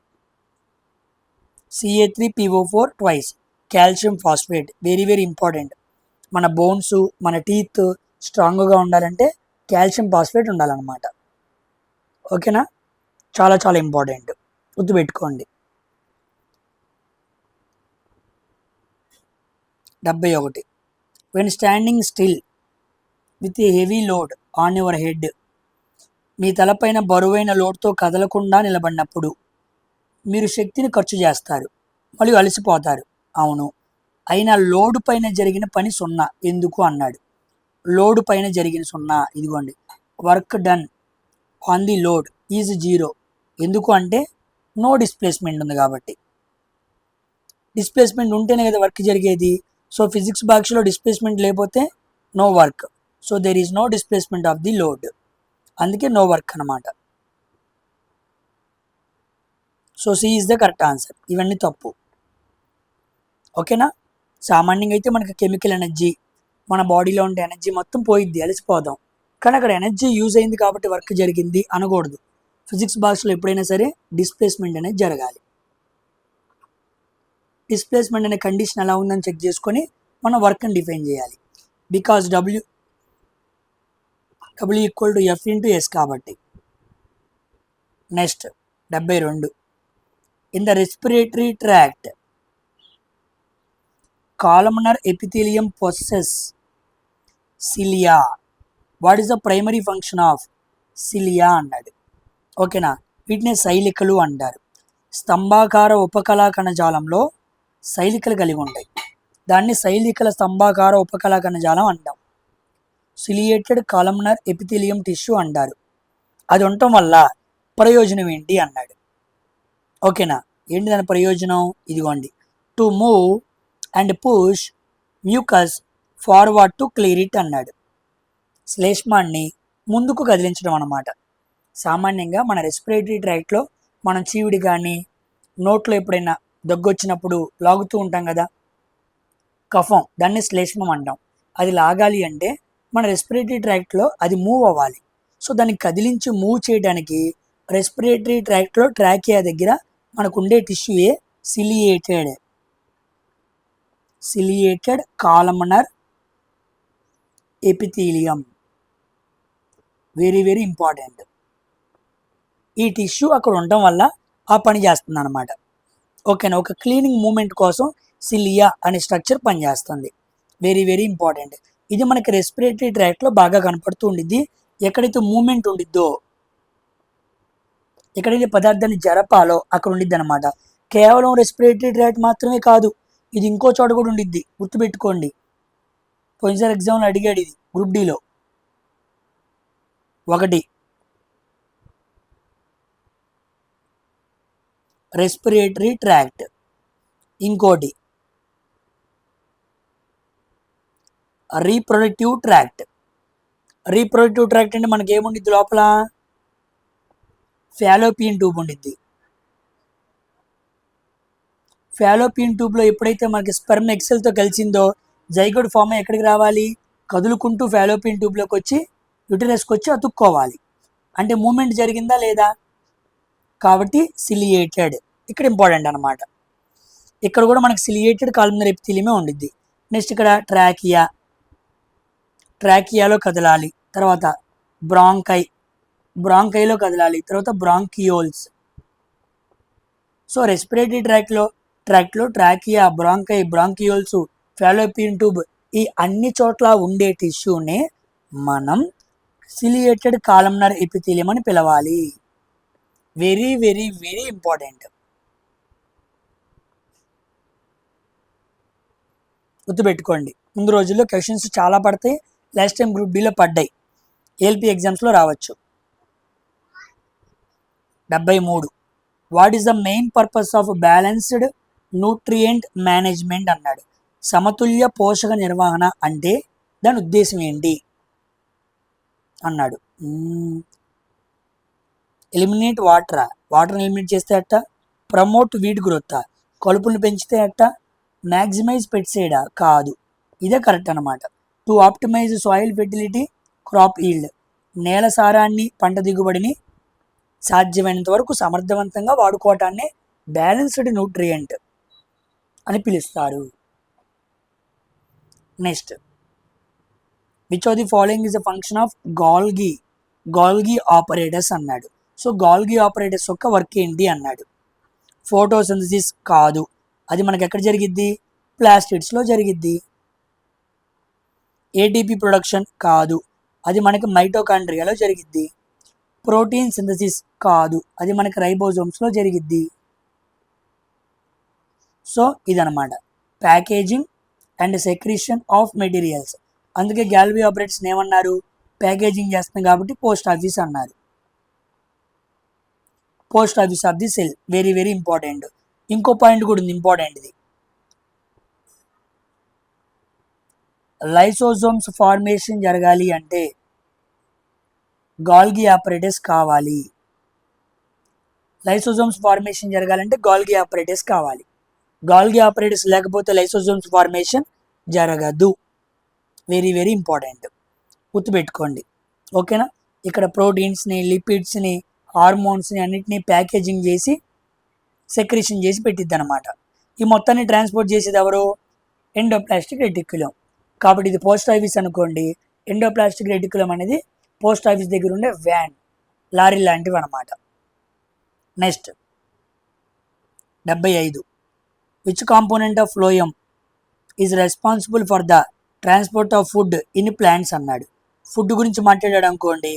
Ca3 PO4 twice calcium phosphate, very very important. మన బోన్స్, మన టీత్ స్ట్రాంగ్గా ఉండాలంటే కాల్షియం ఫాస్ఫేట్ ఉండాలన్నమాట. ఓకేనా? చాలా చాలా ఇంపార్టెంట్, గుర్తుపెట్టుకోండి. 71. When standing still with a heavy load on your head. మీ తలపైన బరువైన లోడ్తో కదలకుండా నిలబడినప్పుడు మీరు శక్తిని ఖర్చు చేస్తారు మరియు అలసిపోతారు. అవును, అయినా లోడ్ పైన జరిగిన పని సున్నా. ఎందుకు అన్నాడు. లోడ్ పైన జరిగిన సున్నా ఇదిగోండి. Work done on the load is 0. ఎందుకు అంటే నో డిస్ప్లేస్మెంట్ ఉంది కాబట్టి. డిస్ప్లేస్మెంట్ ఉంటేనే కదా వర్క్ జరిగేది. సో ఫిజిక్స్ బాక్స్లో డిస్ప్లేస్మెంట్ లేకపోతే no work. So there is no displacement of the load, అందుకే నో వర్క్ అనమాట. So C is the correct answer. ఇవన్నీ తప్పు. ఓకేనా. సామాన్యంగా అయితే మనకి కెమికల్ ఎనర్జీ, మన బాడీలో ఉండే ఎనర్జీ మొత్తం పోయిద్ది, అలసిపోదాం. కానీ అక్కడ ఎనర్జీ యూజ్ అయింది కాబట్టి వర్క్ జరిగింది అనకూడదు. ఫిజిక్స్ బాక్స్లో ఎప్పుడైనా సరే డిస్ప్లేస్మెంట్ అనేది జరగాలి. డిస్ప్లేస్మెంట్ అనే కండిషన్ ఎలా ఉందని చెక్ చేసుకొని మనం వర్క్ని డిఫైన్ చేయాలి. Because W equal to F into S కాబట్టి. Next 72. In the respiratory tract columnar epithelium possess cilia. What is the primary function of cilia అన్నాడు. ఓకేనా. వీటిని శైలికలు అంటారు. స్తంభాకార ఉపకళా కణజాలంలో శైలికలు కలిగి ఉంటాయి. దాన్ని శైలికల స్తంభాకార ఉపకళా కణజాలం అంటాం. సిలియేటెడ్ కాలమనర్ ఎపిథీలియం టిష్యూ అంటారు. అది ఉండటం వల్ల ప్రయోజనం ఏంటి అన్నాడు. ఓకేనా. ఏంటి దాని ప్రయోజనం? ఇదిగోండి. To move and push mucus forward to clear it అన్నాడు. శ్లేష్మాన్ని ముందుకు కదిలించడం అన్నమాట. సామాన్యంగా మన రెస్పిరేటరీ ట్రాక్ట్లో మనం చీవిడి కానీ నోట్లో ఎప్పుడైనా దగ్గొచ్చినప్పుడు లాగుతూ ఉంటాం కదా, కఫం, దాన్ని శ్లేష్మం అంటాం. అది లాగాలి అంటే మన రెస్పిరేటరీ ట్రాక్ట్లో అది మూవ్ అవ్వాలి. సో దాన్ని కదిలించి మూవ్ చేయడానికి రెస్పిరేటరీ ట్రాక్ట్లో ట్రాకియా దగ్గర మనకు ఉండే టిష్యూయే ciliated columnar epithelium. Very very important. ఈ టిష్యూ అక్కడ ఉండటం వల్ల ఆ పని చేస్తుంది అనమాట. ఓకేనా. ఒక క్లీనింగ్ మూమెంట్ కోసం సిలియా అనే స్ట్రక్చర్ పనిచేస్తుంది. వెరీ వెరీ ఇంపార్టెంట్. ఇది మనకి రెస్పిరేటరీ ట్రాక్ట్లో బాగా కనపడుతూ ఉండిద్ది. ఎక్కడైతే మూమెంట్ ఉండిద్దో, ఎక్కడైతే పదార్థాన్ని జరపాలో అక్కడ ఉండిద్ది అనమాట. కేవలం రెస్పిరేటరీ ట్రాక్ట్ మాత్రమే కాదు, ఇది ఇంకో చోట కూడా ఉండిద్ది, గుర్తుపెట్టుకోండి. పోయినసారి ఎగ్జామ్లో అడిగాడు ఇది గ్రూప్ డిలో. ఒకటి రెస్పిరేటరీ ట్రాక్ట్, ఇంకోటి రీప్రొడక్టివ్ ట్రాక్ట్. రీప్రొడక్టివ్ ట్రాక్ట్ అంటే మనకి ఏముండిద్ది లోపల? ఫాలోపియన్ ట్యూబ్ ఉండిద్ది. ఫాలోపియన్ ట్యూబ్లో ఎప్పుడైతే మనకి స్పెర్మ్ ఎక్సెల్తో కలిసిందో జైగోట్ ఫామ్ ఎక్కడికి రావాలి? కదులుకుంటూ ఫాలోపియన్ ట్యూబ్లోకి వచ్చి యూటరస్కి వచ్చి అతుక్కోవాలి. అంటే మూమెంట్ జరిగిందా లేదా? కాబట్టి సిలియేటెడ్ ఇక్కడ ఇంపార్టెంట్ అనమాట. ఇక్కడ కూడా మనకి సిలియేటెడ్ కాలమనర్ ఎపిథీలియమే ఉండిద్ది. నెక్స్ట్ ఇక్కడ ట్రాకియాలో కదలాలి, తర్వాత బ్రాంకైలో కదలాలి, తర్వాత బ్రాంకియోల్స్. సో రెస్పిరేటరీ ట్రాక్ట్లో ట్రాకియా, బ్రాంకియోల్స్, ఫాలోపియన్ ట్యూబ్, ఈ అన్ని చోట్ల ఉండే టిష్యూనే మనం సిలియేటెడ్ కాలమనర్ ఎపిథీలియం అని పిలవాలి. Very very very important. గుర్తుపెట్టుకోండి. ముందు రోజుల్లో క్వశ్చన్స్ చాలా పడతాయి. లాస్ట్ టైం గ్రూప్ డిలో పడ్డాయి, ఏఎల్పి ఎగ్జామ్స్లో రావచ్చు. 73. What is the main purpose of balanced nutrient management అన్నాడు. సమతుల్య పోషక నిర్వహణ అంటే దాని ఉద్దేశం ఏంటి అన్నాడు. ఎలిమినేట్ వాటర్ని ఎలిమినేట్ చేస్తే అట్ట, ప్రమోట్ వీడ్ గ్రోత్, కలుపుని పెంచితే అట్ట, మ్యాక్సిమైజ్ పెట్సైడా? కాదు, ఇదే కరెక్ట్ అనమాట. To optimise soil fertility, crop yield, నేల సారాన్ని, పంట దిగుబడిని సాధ్యమైనంత వరకు సమర్థవంతంగా వాడుకోవటాన్ని బ్యాలెన్స్డ్ న్యూట్రియంట్ అని పిలుస్తారు. Next, which of the following is a function of Golgi operators అన్నాడు. సో గాల్గి ఆపరేటర్స్ యొక్క వర్క్ ఏంటి అన్నాడు. ఫోటోసింథసిస్ కాదు, అది మనకి ఎక్కడ జరిగిద్ది? ప్లాస్టిడ్స్లో జరిగిద్ది. ఏటీపీ ప్రొడక్షన్ కాదు, అది మనకి మైటోకాండ్రియాలో జరిగిద్ది. ప్రోటీన్ సింథసిస్ కాదు, అది మనకి రైబోజోమ్స్లో జరిగిద్ది. సో ఇదనమాట packaging and secretion of materials. అందుకే గ్యాల్వీ ఆపరేటర్స్ ఏమన్నారు, ప్యాకేజింగ్ చేస్తుంది కాబట్టి పోస్ట్ ఆఫీస్ అన్నారు. Post office of the cell very very important. ఇంకో పాయింట్ కూడా ఉంది ఇంపార్టెంట్, ఇది లైసోజోమ్స్ ఫార్మేషన్ జరగాలి అంటే గాల్గి ఆపరేటర్స్ కావాలి. లైసోజోమ్స్ ఫార్మేషన్ జరగాలంటే గాల్గి ఆపరేటర్స్ కావాలి. గాల్గి ఆపరేటర్స్ లేకపోతే లైసోజోమ్స్ ఫార్మేషన్ జరగదు. వెరీ వెరీ ఇంపార్టెంట్, గుర్తుపెట్టుకోండి. ఓకేనా. ఇక్కడ ప్రోటీన్స్ని, లిపిడ్స్ని, హార్మోన్స్ని అన్నిటినీ ప్యాకేజింగ్ చేసి సెక్రేషన్ చేసి పెట్టిద్ది అనమాట. ఈ మొత్తాన్ని ట్రాన్స్పోర్ట్ చేసేది ఎవరు, ఎండోప్లాస్టిక్ రెటిక్యులం. కాబట్టి ఇది పోస్ట్ ఆఫీస్ అనుకోండి. ఎండోప్లాస్టిక్ రెటిక్యులం అనేది పోస్ట్ ఆఫీస్ దగ్గర ఉండే వ్యాన్, లారీ లాంటివి అనమాట. Next 75, which component of phloem is responsible for the transport of food in plants అన్నాడు. ఫుడ్ గురించి మాట్లాడాడు అనుకోండి,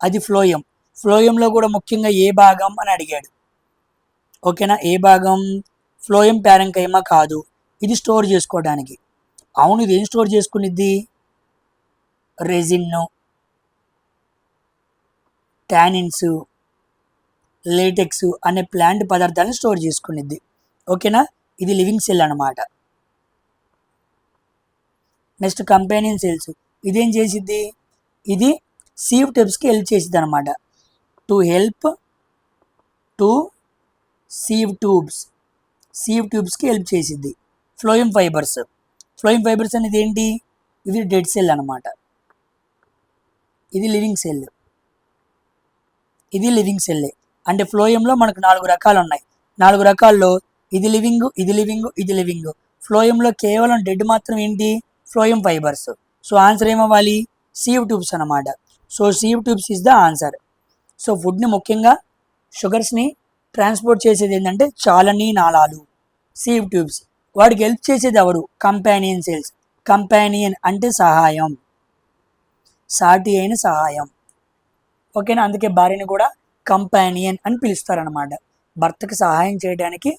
అది ఫ్లోయం. ఫ్లోయంలో కూడా ముఖ్యంగా ఏ భాగం అని అడిగాడు. ఓకేనా, ఏ భాగం, ఫ్లోయం ప్యారెంకైమా కాదు, ఇది స్టోర్ చేసుకోవడానికి. అవును, ఇది ఏం స్టోర్ చేసుకునిద్ది, రెజిన్, టానిన్స్, లేటెక్స్ అనే ప్లాంట్ పదార్థాలను స్టోర్ చేసుకునిద్ది. ఓకేనా, ఇది లివింగ్ సెల్ అనమాట. నెక్స్ట్ కంపానియన్ సెల్స్, ఇదేం చేసిద్ది, ఇది సీవ్ టెప్స్కి హెల్ప్ చేసిద్ది అనమాట. టు హెల్ప్ టు సీవ్ ట్యూబ్స్కి హెల్ప్ చేసిద్ది. ఫ్లోయం ఫైబర్స్ అనేది ఏంటి, ఇది డెడ్ సెల్ అనమాట. ఇది లివింగ్ సెల్లే. అంటే ఫ్లోయంలో మనకు 4 రకాలు ఉన్నాయి. 4 రకాల్లో ఇది లివింగ్. ఫ్లోయంలో కేవలం డెడ్ మాత్రం ఏంటి, ఫ్లోయం ఫైబర్స్. సో ఆన్సర్ ఏమవ్వాలి, సీవ్ ట్యూబ్స్ అనమాట. So sieve tubes is the answer. So ఫుడ్ని ముఖ్యంగా షుగర్స్ని ట్రాన్స్పోర్ట్ చేసేది ఏంటంటే చాలని నాళాలు, సీవ్ ట్యూబ్స్. వాడికి హెల్ప్ చేసేది ఎవరు, కంపానియన్ సెల్స్. కంపానియన్ అంటే సహాయం, సాటి అయిన సహాయం. ఓకేనా, అందుకే భార్యని కూడా కంపానియన్ అని పిలుస్తారనమాట. భర్తకి సహాయం చేయడానికి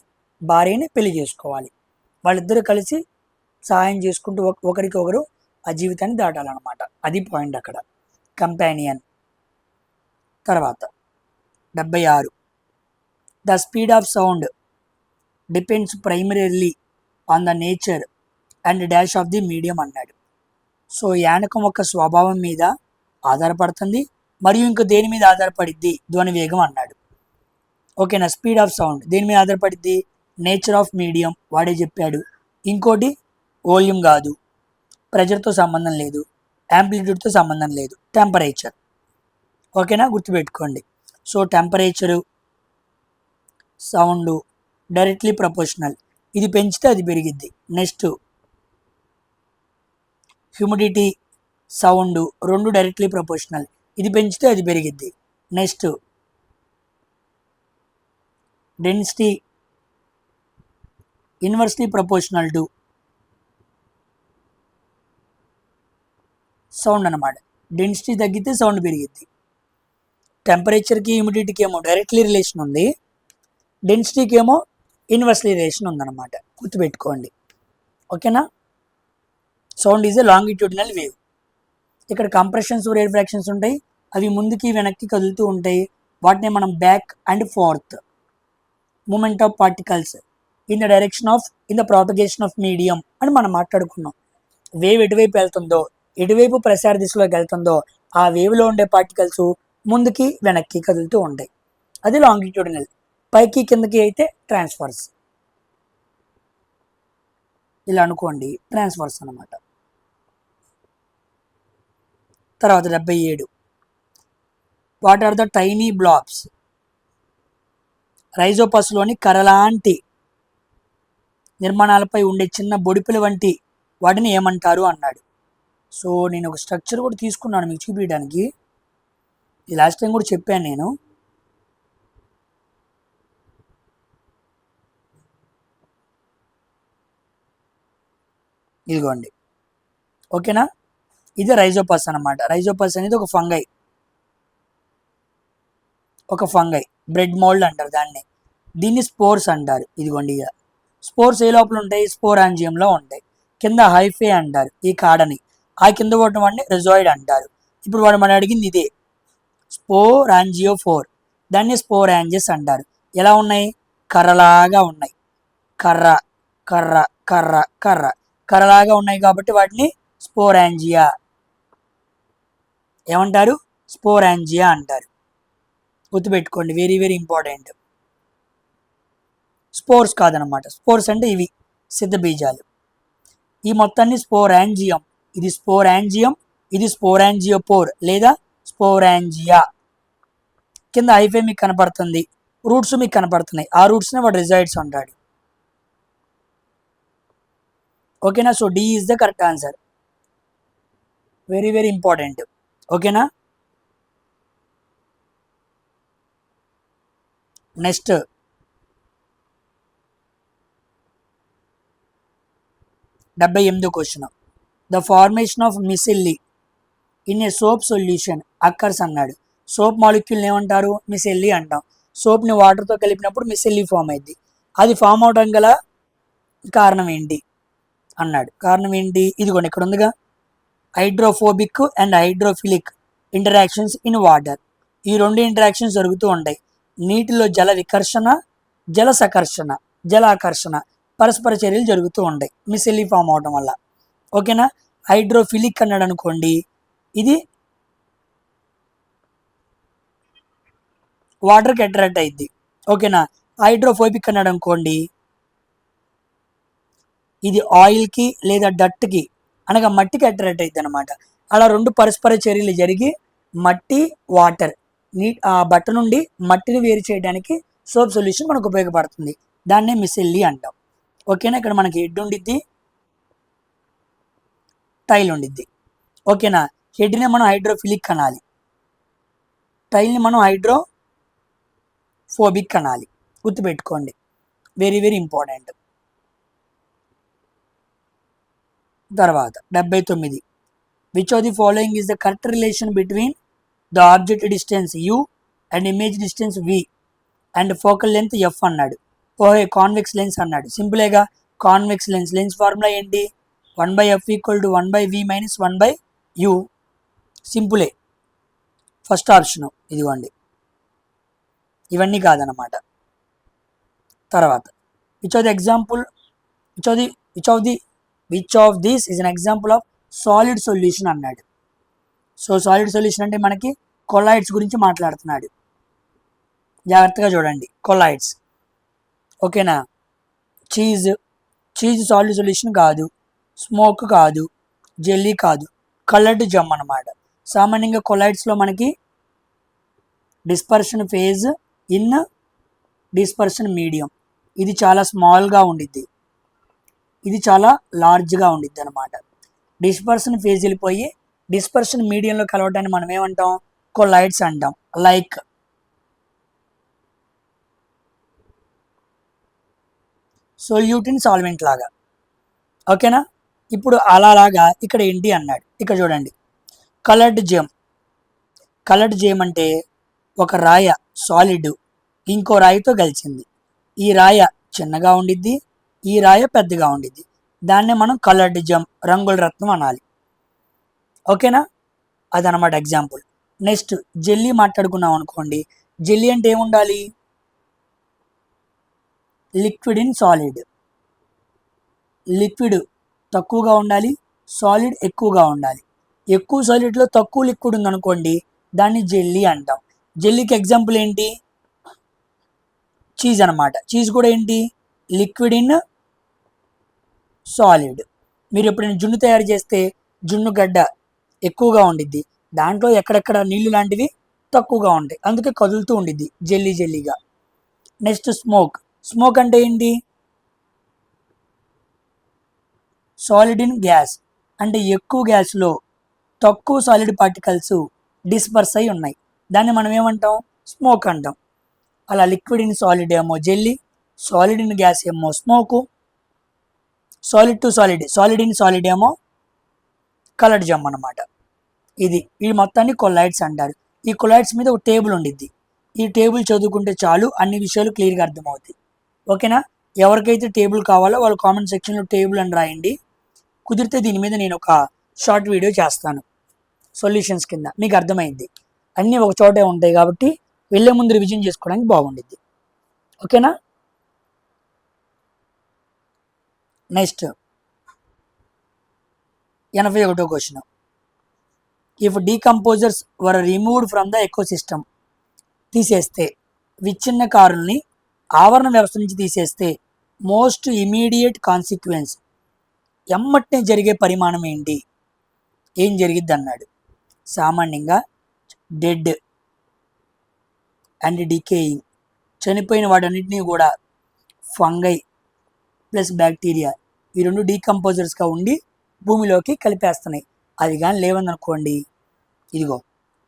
భార్యని పెళ్లి చేసుకోవాలి. వాళ్ళిద్దరూ కలిసి సహాయం చేసుకుంటూ ఒకరికి ఒకరు ఆ జీవితాన్ని దాటాలన్నమాట. అది పాయింట్ అక్కడ, కంపానియన్. తర్వాత 76, the speed of sound depends primarily on the nature and dash of the medium అన్నాడు. సో యానకం యొక్క స్వభావం మీద ఆధారపడుతుంది, మరియు ఇంకో దేని మీద ఆధారపడిద్ది, ధ్వని వేగం అన్నాడు. ఓకేనా, స్పీడ్ ఆఫ్ సౌండ్ దేని మీద ఆధారపడిద్ది, నేచర్ ఆఫ్ మీడియం వాడే చెప్పాడు. ఇంకోటి వాల్యూమ్ కాదు, ప్రెజర్తో సంబంధం లేదు, యాంప్లిట్యూడ్తో సంబంధం లేదు, టెంపరేచర్. ఓకేనా, గుర్తుపెట్టుకోండి. So temperature, sound directly proportional, ఇది పెంచితే అది పెరిగిద్ది. నెక్స్ట్ హ్యూమిడిటీ, సౌండ్ రెండు డైరెక్ట్లీ ప్రపోర్షనల్, ఇది పెంచితే అది పెరిగిద్ది. Next density inversely proportional to sound అనమాట. డెన్సిటీ తగ్గితే సౌండ్ పెరిగిద్ది. టెంపరేచర్కి హ్యూమిడిటీకి ఏమో డైరెక్ట్లీ రిలేషన్ ఉంది, డెన్సిటీకి ఏమో ఇన్వర్స్లీ రిలేషన్ ఉందన్నమాట, గుర్తుపెట్టుకోండి. ఓకేనా, sound is a longitudinal wave. ఇక్కడ కంప్రెషన్స్, రేర్ ఫ్రాక్షన్స్ ఉంటాయి, అవి ముందుకి వెనక్కి కదులుతూ ఉంటాయి. వాటిని మనం back and forth movement of particles in the direction of in the propagation of medium అని మనం మాట్లాడుకున్నాం. వేవ్ ఎటువైపు వెళ్తుందో, ఎటువైపు ప్రసార దిశలోకి వెళ్తుందో ఆ వేవ్లో ఉండే పార్టికల్స్ ముందుకి వెనక్కి కదులుతూ ఉంటాయి. అది లాంగిట్యూడినల్. పైకి కిందకి అయితే ట్రాన్స్ఫర్స్, ఇలా అనుకోండి, ట్రాన్స్ఫర్స్ అనమాట. తర్వాత 77, what are the tiny blobs రైజోపస్లోని కర్రలాంటి నిర్మాణాలపై ఉండే చిన్న బొడిపిల వంటి వాటిని ఏమంటారు అన్నాడు. సో నేను ఒక స్ట్రక్చర్ కూడా తీసుకున్నాను మీకు చూపించడానికి, ఇది లాస్ట్ టైం కూడా చెప్పాను నేను. ఇదిగోండి, ఓకేనా, ఇది రైజోపస్ అనమాట. రైజోపస్ అనేది ఒక ఫంగై బ్రెడ్ మోల్డ్ అంటారు దాన్ని. దీన్ని స్పోర్స్ అంటారు. ఇదిగోండి ఇక స్పోర్స్ ఏ లోపల ఉంటాయి, స్పోరాంజియంలో ఉంటాయి. కింద హైఫే అంటారు ఈ కాడని. ఆ కింద ఉండటం వాడిని రిజాయిడ్ అంటారు. ఇప్పుడు వాడు మనం అడిగింది ఇదే, స్పోరాంజియోఫోర్. దాన్ని స్పోరాంజియస్ అంటారు. ఎలా ఉన్నాయి, కర్రలాగా ఉన్నాయి. కర్ర కర్ర కర్ర కర్ర కర్రలాగా ఉన్నాయి కాబట్టి వాటిని స్పోరాంజియా ఏమంటారు, స్పోరాంజియా అంటారు. గుర్తుపెట్టుకోండి, వెరీ వెరీ ఇంపార్టెంట్. స్పోర్స్ కాదనమాట. స్పోర్స్ అంటే ఇవి సిద్ధ బీజాలు. ఈ మొత్తాన్ని స్పోరాంజియం, ఇది స్పోరాంజియం, ఇది స్పోరాంజియోపోర్ లేదా స్పోరాంజియా. కింద హైఫే మీకు కనపడుతుంది, రూట్స్ మీకు కనపడుతున్నాయి. ఆ రూట్స్ని వాడు రిజాయిడ్స్ అంటాడు. ఓకేనా. So D is the correct answer. Very very important. ఓకేనా. నెక్స్ట్ 78వ question. The formation of micelles in a soap solution occurs అన్నాడు. సోప్ మాలిక్యూల్ని ఏమంటారు, మిసెల్లీ అంటాం. సోప్ని వాటర్తో కలిపినప్పుడు మిసెల్లీ ఫామ్ అయింది. అది ఫామ్ అవడం గల కారణం ఏంటి అన్నాడు. కారణం ఏంటి, ఇదిగోండి ఇక్కడ ఉందిగా, hydrophobic and hydrophilic interactions in water. ఈ రెండు ఇంటరాక్షన్స్ జరుగుతూ ఉంటాయి. నీటిలో జల వికర్షణ, జల సకర్షణ, జల ఆకర్షణ, పరస్పర చర్యలు జరుగుతూ ఉంటాయి మిసెల్లీ ఫామ్ అవడం వల్ల. ఓకేనా. హైడ్రోఫిలిక్ అన్నాడు అనుకోండి, ఇది వాటర్కి అట్రాక్ట్ అయింది. ఓకేనా. హైడ్రోఫోబిక్ అన్నాడు అనుకోండి, ఇది ఆయిల్కి లేదా డట్కి అనగా మట్టికి అట్రాక్ట్ అయింది అనమాట. అలా రెండు పరస్పర చర్యలు జరిగి మట్టి వాటర్ ఆ బట్ట నుండి మట్టిని వేరు చేయడానికి సోప్ సొల్యూషన్ మనకు ఉపయోగపడుతుంది. దాన్నే మిసెల్లీ అంటాం. ఓకేనా. ఇక్కడ మనకి హెడ్ ఉండిద్ది, టైల్ ఉండిద్ది. ఓకేనా. హెడ్ని మనం హైడ్రోఫిలిక్ అనాలి, టైల్ని మనం హైడ్రోఫోబిక్ అనాలి. గుర్తుపెట్టుకోండి, వెరీ వెరీ ఇంపార్టెంట్. తర్వాత 79. Which of the following is the correct relation between the object distance u and image distance v and focal length f అన్నాడు. ఓహే, కాన్వెక్స్ లెన్స్ అన్నాడు. సింపులేగా కాన్వెక్స్ లెన్స్. లెన్స్ ఫార్ములా ఏంటి, 1/f = 1/v - 1/u. సింపులే. First option ఇదిగోండి, ఇవన్నీ కాదనమాట. తర్వాత which of this is an example of solid solution అన్నాడు. So solid solution అంటే మనకి కొలాయిడ్స్ గురించి మాట్లాడుతున్నాడు. జాగ్రత్తగా చూడండి, కొలాయిడ్స్. ఓకేనా. చీజ్ సాలిడ్ సొల్యూషన్ కాదు, స్మోక్ కాదు, జెల్లీ కాదు, కలర్డ్ జమ్ అన్నమాట. సామాన్యంగా కొలాయిడ్స్లో మనకి dispersion phase in dispersion medium, ఇది చాలా స్మాల్గా ఉండిద్ది, ఇది చాలా లార్జ్గా ఉండిద్ది అనమాట. డిస్పర్షన్ ఫేజ్ వెళ్ళిపోయి డిస్పర్షన్ మీడియంలో కలవటాన్ని మనం ఏమంటాం, కొలాయిడ్స్ అంటాం. లైక్ సొల్యూట్ ఇన్ సాల్వెంట్ లాగా. ఓకేనా. ఇప్పుడు అలాగా ఇక్కడ ఏంటి అన్నాడు. ఇక్కడ చూడండి, కలర్డ్ జెమ్ అంటే ఒక రాయ సాలిడ్ ఇంకో రాయితో కలిసింది. ఈ రాయ చిన్నగా ఉండిద్ది, ఈ రాయ పెద్దగా ఉండిద్ది. దాన్నే మనం కలర్డ్ జెమ్, రంగుల రత్నం అనాలి. ఓకేనా. అదనమాట ఎగ్జాంపుల్. నెక్స్ట్ జెల్లీ మాట్లాడుకున్నాం అనుకోండి. జెల్లీ అంటే ఏముండాలి, లిక్విడ్ ఇన్ సాలిడ్. లిక్విడ్ తక్కువగా ఉండాలి, సాలిడ్ ఎక్కువగా ఉండాలి. ఎక్కువ సాలిడ్లో తక్కువ లిక్విడ్ ఉందనుకోండి, దాన్ని జెల్లీ అంటాం. జెల్లీకి ఎగ్జాంపుల్ ఏంటి, చీజ్ అనమాట. చీజ్ కూడా ఏంటి, లిక్విడ్ ఇన్ సాలిడ్. మీరు ఎప్పుడైనా జున్ను తయారు చేస్తే జున్ను గడ్డ ఎక్కువగా ఉండిద్ది, దాంట్లో ఎక్కడెక్కడ నీళ్లు లాంటివి తక్కువగా ఉంటాయి, అందుకే కదులుతూ ఉండిద్ది జెల్లీగా. నెక్స్ట్ స్మోక్ అంటే ఏంటి, సాలిడ్ ఇన్ గ్యాస్ అంటే ఎక్కువ గ్యాస్లో తక్కువ సాలిడ్ పార్టికల్స్ డిస్పర్స్ అయి ఉన్నాయి, దాన్ని మనం ఏమంటాం, స్మోక్ అంటాం. అలా లిక్విడ్ ఇన్ సాలిడ్ ఏమో జెల్లీ, సాలిడ్ ఇన్ గ్యాస్ ఏమో స్మోకు, సాలిడ్ ఇన్ సాలిడ్ ఏమో కలర్డ్ జమ్ అనమాట. ఈ మొత్తాన్ని కొలాయిడ్స్ అంటారు. ఈ కొలాయిడ్స్ మీద ఒక టేబుల్ ఉండిద్ది. ఈ టేబుల్ చదువుకుంటే చాలు అన్ని విషయాలు క్లియర్గా అర్థమవుతాయి. ఓకేనా? ఎవరికైతే టేబుల్ కావాలో వాళ్ళు కామెంట్ సెక్షన్లో టేబుల్ అని రాయండి. కుదిరితే దీని మీద నేను ఒక షార్ట్ వీడియో చేస్తాను సొల్యూషన్స్ కింద, మీకు అర్థమైంది. అన్నీ ఒక చోటే ఉంటాయి కాబట్టి వెళ్ళే ముందు రివిజన్ చేసుకోవడానికి బాగుండిద్ది. ఓకేనా? నెక్స్ట్ 81వ question. If decomposers were removed from the ecosystem, తీసేస్తే విచ్ఛిన్నకారుల్ని ఆవరణ వ్యవస్థ నుంచి తీసేస్తే మోస్ట్ ఇమీడియట్ కాన్సిక్వెన్స్, ఎమ్మటనే జరిగే పరిమాణం ఏంటి, ఏం జరిగిద్ది అన్నాడు. సామాన్యంగా డెడ్ అండ్ డికేయింగ్, చనిపోయిన వాటన్నిటినీ కూడా ఫంగై ప్లస్ బ్యాక్టీరియా ఈ రెండు డీకంపోజర్స్గా ఉండి భూమిలోకి కలిపేస్తున్నాయి. అది కానీ లేవనుకోండి, ఇదిగో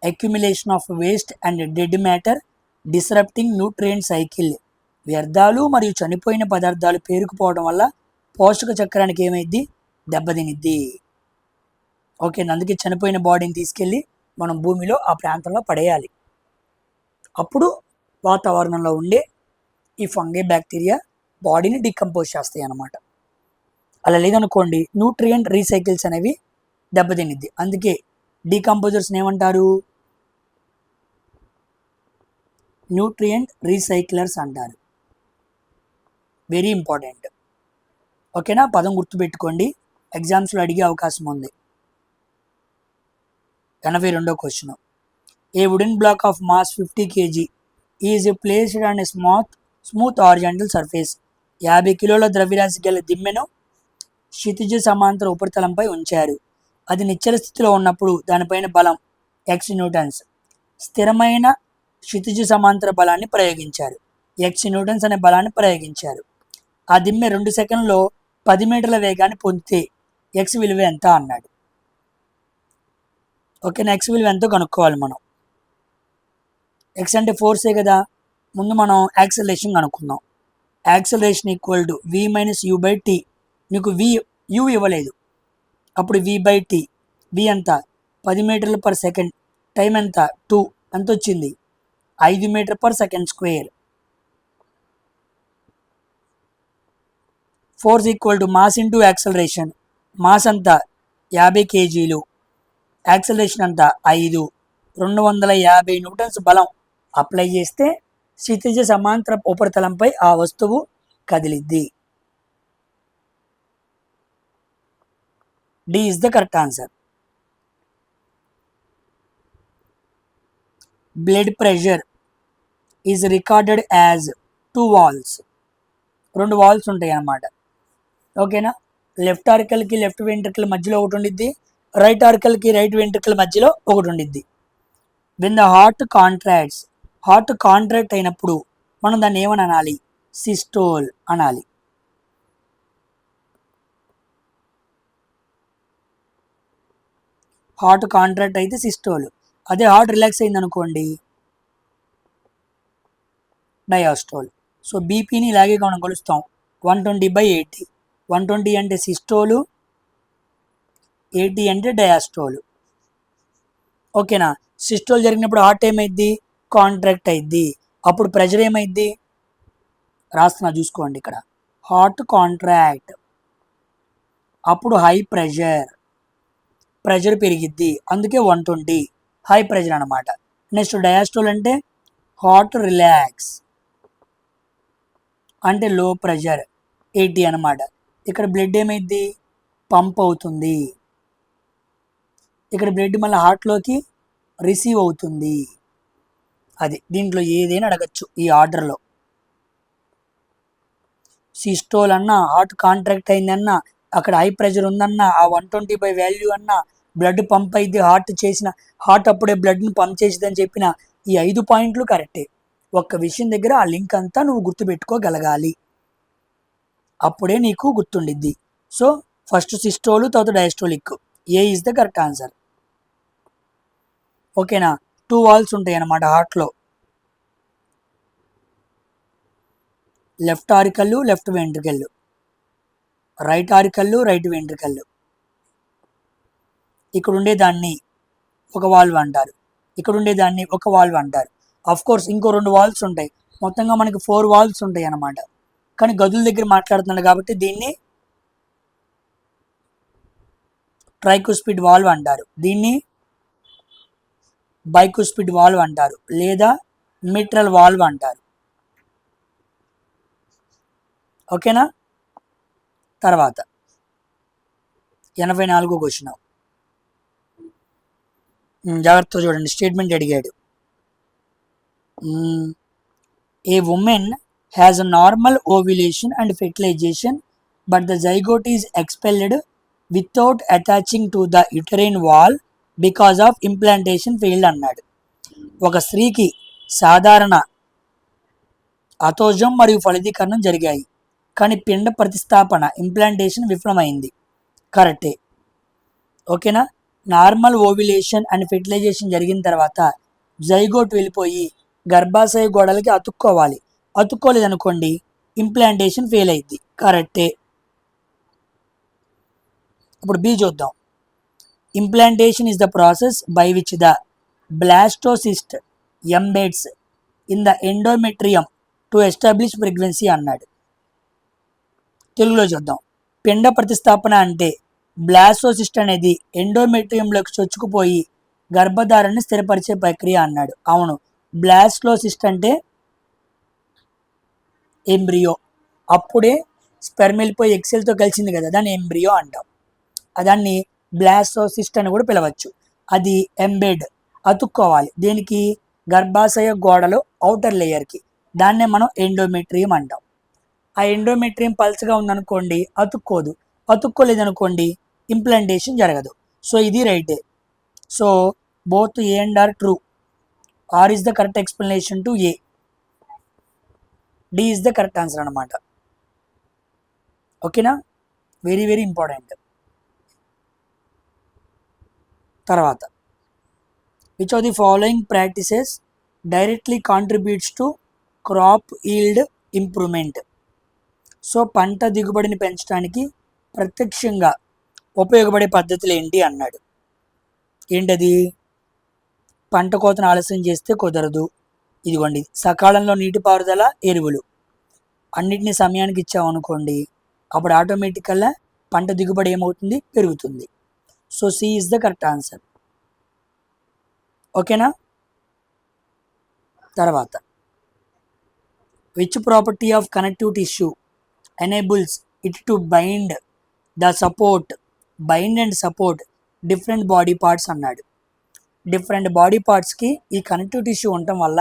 accumulation of waste and dead matter disrupting nutrient cycle, వ్యర్థాలు మరియు చనిపోయిన పదార్థాలు పేరుకుపోవడం వల్ల పోషక చక్రానికి ఏమైద్ది, దెబ్బతినిద్ది. ఓకే, అందుకే చనిపోయిన బాడీని తీసుకెళ్ళి మనం భూమిలో ఆ ప్రాంతంలో పడేయాలి. అప్పుడు వాతావరణంలో ఉండే ఈ ఫంగై బ్యాక్టీరియా బాడీని డీకంపోజ్ చేస్తాయి అన్నమాట. అలా లేదనుకోండి న్యూట్రియంట్ రీసైకిల్స్ అనేవి దెబ్బతినిద్ది. అందుకే డీకంపోజర్స్ని ఏమంటారు, న్యూట్రియంట్ రీసైక్లర్స్ అంటారు. Very important. ఓకేనా? పదం గుర్తుపెట్టుకోండి, ఎగ్జామ్స్లో అడిగే అవకాశం ఉంది. 82వ question. A wooden block of mass 50 kg is placed on a smooth horizontal surface. 50 కిలోల ద్రవ్యరాశి గల దిమ్మెను క్షితిజ సమాంతర ఉపరితలంపై ఉంచారు. అది నిశ్చల స్థితిలో ఉన్నప్పుడు దానిపైన బలం ఎక్స్ న్యూటన్స్, స్థిరమైన క్షితిజ సమాంతర బలాన్ని ప్రయోగించారు. ఎక్స్ న్యూటన్స్ అనే బలాన్ని ప్రయోగించారు. ఆ దిమ్మె 2 సెకండ్లో 10 మీటర్ల వేగాన్ని పొందితే ఎక్స్ విలువ ఎంత అన్నాడు. ఓకేనా? ఎక్స్ విలువ ఎంతో కనుక్కోవాలి మనం. ఎక్స్ అంటే ఫోర్సే కదా, ముందు మనం యాక్సలరేషన్ కనుక్కుందాం. Acceleration equal to v minus u by t. నీకు యూ ఇవ్వలేదు, అప్పుడు v బై టీ. v ఎంత, 10 మీటర్లు పర్ సెకండ్. టైం ఎంత, 2. ఎంత వచ్చింది, 5 metre per second square. Force equal to mass into acceleration. Mass అంతా 50 kg, యాక్సలరేషన్ అంతా 5, 250 న్యూటన్స్ బలం అప్లై చేస్తే క్షితిజ సమాంతర ఉపరితలంపై ఆ వస్తువు కదిలిద్ది. D is the correct answer. Blood pressure is recorded as 2 values. 2 values ఉంటాయి అన్నమాట. ఓకేనా? లెఫ్ట్ ఆర్కల్కి లెఫ్ట్ వెంట్రికల్ మధ్యలో ఒకటి ఉండిద్ది, రైట్ ఆర్కల్కి రైట్ వెంట్రికల్ మధ్యలో ఒకటి ఉండిద్ది. వెన్ ద హార్ట్ కాంట్రాక్ట్ అయినప్పుడు మనం దాన్ని ఏమని అనాలి, సిస్టోల్ అనాలి. హార్ట్ కాంట్రాక్ట్ అయితే సిస్టోల్. అదే హార్ట్ రిలాక్స్ అయింది అనుకోండి డయాస్టోల్. సో బీపీని ఇలాగే మనం కొలుస్తాం 120/80. 120 అంటే సిస్టోలు, 80 అంటే డయాస్టోలు. ఓకేనా? సిస్టోల్ జరిగినప్పుడు హార్ట్ ఏమైద్ది, కాంట్రాక్ట్ అయింది. అప్పుడు ప్రెషర్ ఏమైద్ది, రాస్తున్నా చూసుకోండి ఇక్కడ, హార్ట్ కాంట్రాక్ట్, అప్పుడు హై ప్రెషర్ పెరిగిద్ది, అందుకే 120 హై ప్రెషర్ అనమాట. నెక్స్ట్ డయాస్టోల్ అంటే హార్ట్ రిలాక్స్ అంటే లో ప్రెషర్ 80 అనమాట. ఇక్కడ బ్లడ్ ఏమైద్ది, పంప్ అవుతుంది. ఇక్కడ బ్లడ్ మళ్ళీ హార్ట్లోకి రిసీవ్ అవుతుంది. అది దీంట్లో ఏదైనా అడగచ్చు ఈ ఆర్డర్లో. సిస్టోల్ అన్నా, హార్ట్ కాంట్రాక్ట్ అయిందన్నా, అక్కడ హై ప్రెషర్ ఉందన్నా, ఆ 120 వాల్యూ అన్నా, బ్లడ్ పంప్ అయితే హార్ట్ అప్పుడే బ్లడ్ని పంప్ చేసిదని చెప్పిన ఈ 5 పాయింట్లు కరెక్టే. ఒక్క విషయం దగ్గర ఆ లింక్ అంతా నువ్వు గుర్తుపెట్టుకోగలగాలి, అప్పుడే నీకు గుర్తుండిద్ది. సో ఫస్ట్ సిస్టోలు, తర్వాత diastolic. A is the correct answer. ఓకేనా? 2 వాల్స్ ఉంటాయి అన్నమాట హార్ట్లో, లెఫ్ట్ ఆరికల్లు లెఫ్ట్ వెంట్రికల్లు, రైట్ ఆరికల్లు రైట్ వెంట్రికల్లు. ఇక్కడ ఉండేదాన్ని ఒక వాల్వ్ అంటారు, ఇక్కడ ఉండేదాన్ని ఒక వాల్వ్ అంటారు. అఫ్ కోర్స్ ఇంకో 2 వాల్వ్స్ ఉంటాయి, మొత్తంగా మనకి 4 వాల్వ్స్ ఉంటాయి అన్నమాట. కానీ గదుల దగ్గర మాట్లాడుతున్నాడు కాబట్టి దీన్ని ట్రైకోస్పిడ్ వాల్వ్ అంటారు, దీన్ని బైకోస్పిడ్ వాల్వ్ అంటారు, లేదా మిట్రల్ వాల్వ్ అంటారు. ఓకేనా. తర్వాత 84 క్వశ్చన్, జాగ్రత్తగా చూడండి. స్టేట్మెంట్ అడిగాడు. A woman has a normal ovulation and fertilisation but the zygote is expelled without attaching to the uterine wall because of implantation failed అన్నాడు. ఒక స్త్రీకి సాధారణ అతోజం మరియు ఫలదీకరణం జరిగాయి, కానీ పిండ ప్రతిస్థాపన ఇంప్లాంటేషన్ విఫలమైంది. కరెక్టే. ఓకేనా. నార్మల్ ఓవ్యులేషన్ అండ్ ఫెర్టిలైజేషన్ జరిగిన తర్వాత జైగోట్ వెళ్ళిపోయి గర్భాశయ గోడలకి అతుక్కోవాలి, అతుక్కోలేదనుకోండి ఇంప్లాంటేషన్ ఫెయిల్ అయింది. కరెక్టే. ఇప్పుడు బి చూద్దాం. Implantation is the process by which the blastocyst embeds in the endometrium to establish pregnancy అన్నాడు. తెలుగులో చూద్దాం. పిండ ప్రతిస్థాపన అంటే బ్లాస్టోసిస్ట్ అనేది ఎండోమెట్రియంలోకి చొచ్చుకుపోయి గర్భధారణని స్థిరపరిచే ప్రక్రియ అన్నాడు. అవును, బ్లాస్టోసిస్ట్ అంటే ఎంబ్రియో, అప్పుడే స్పెర్మ్ వెళ్ళిపోయి ఎక్సెల్తో కలిసింది కదా, దాన్ని ఎంబ్రియో అంటాం. దాన్ని బ్లాస్టోసిస్ట్ అని కూడా పిలవచ్చు. అది ఎంబెడ్, అతుక్కోవాలి దేనికి, గర్భాశయ గోడలో అవుటర్ లేయర్కి, దాన్నే మనం ఎండోమెట్రియం అంటాం. ఆ ఎండోమెట్రియం పల్చగా ఉందనుకోండి అతుక్కోదు, అతుక్కోలేదనుకోండి ఇంప్లాంటేషన్ జరగదు. సో ఇది రైటే. So both A and R true. R is the correct explanation to A, D is the correct answer అనమాట. ఓకేనా, వెరీ వెరీ ఇంపార్టెంట్. తర్వాత which of the following practices directly contributes to crop yield improvement. So పంట దిగుబడిని పెంచడానికి ప్రత్యక్షంగా ఉపయోగపడే పద్ధతులు ఏంటి అన్నాడు. ఏంటది? పంట కోతను ఆలస్యం చేస్తే కుదరదు. ఇదిగోండి, సకాలంలో నీటిపారుదల, ఎరువులు అన్నిటినీ సమయానికి ఇచ్చామనుకోండి అప్పుడు ఆటోమేటికల్గా పంట దిగుబడి ఏమవుతుంది, పెరుగుతుంది. So C is the correct answer. ఓకేనా. తర్వాత which property of connective tissue enables it to bind and support different body parts అన్నాడు. డిఫరెంట్ బాడీ పార్ట్స్కి ఈ కనెక్టివ్ టిష్యూ ఉండటం వల్ల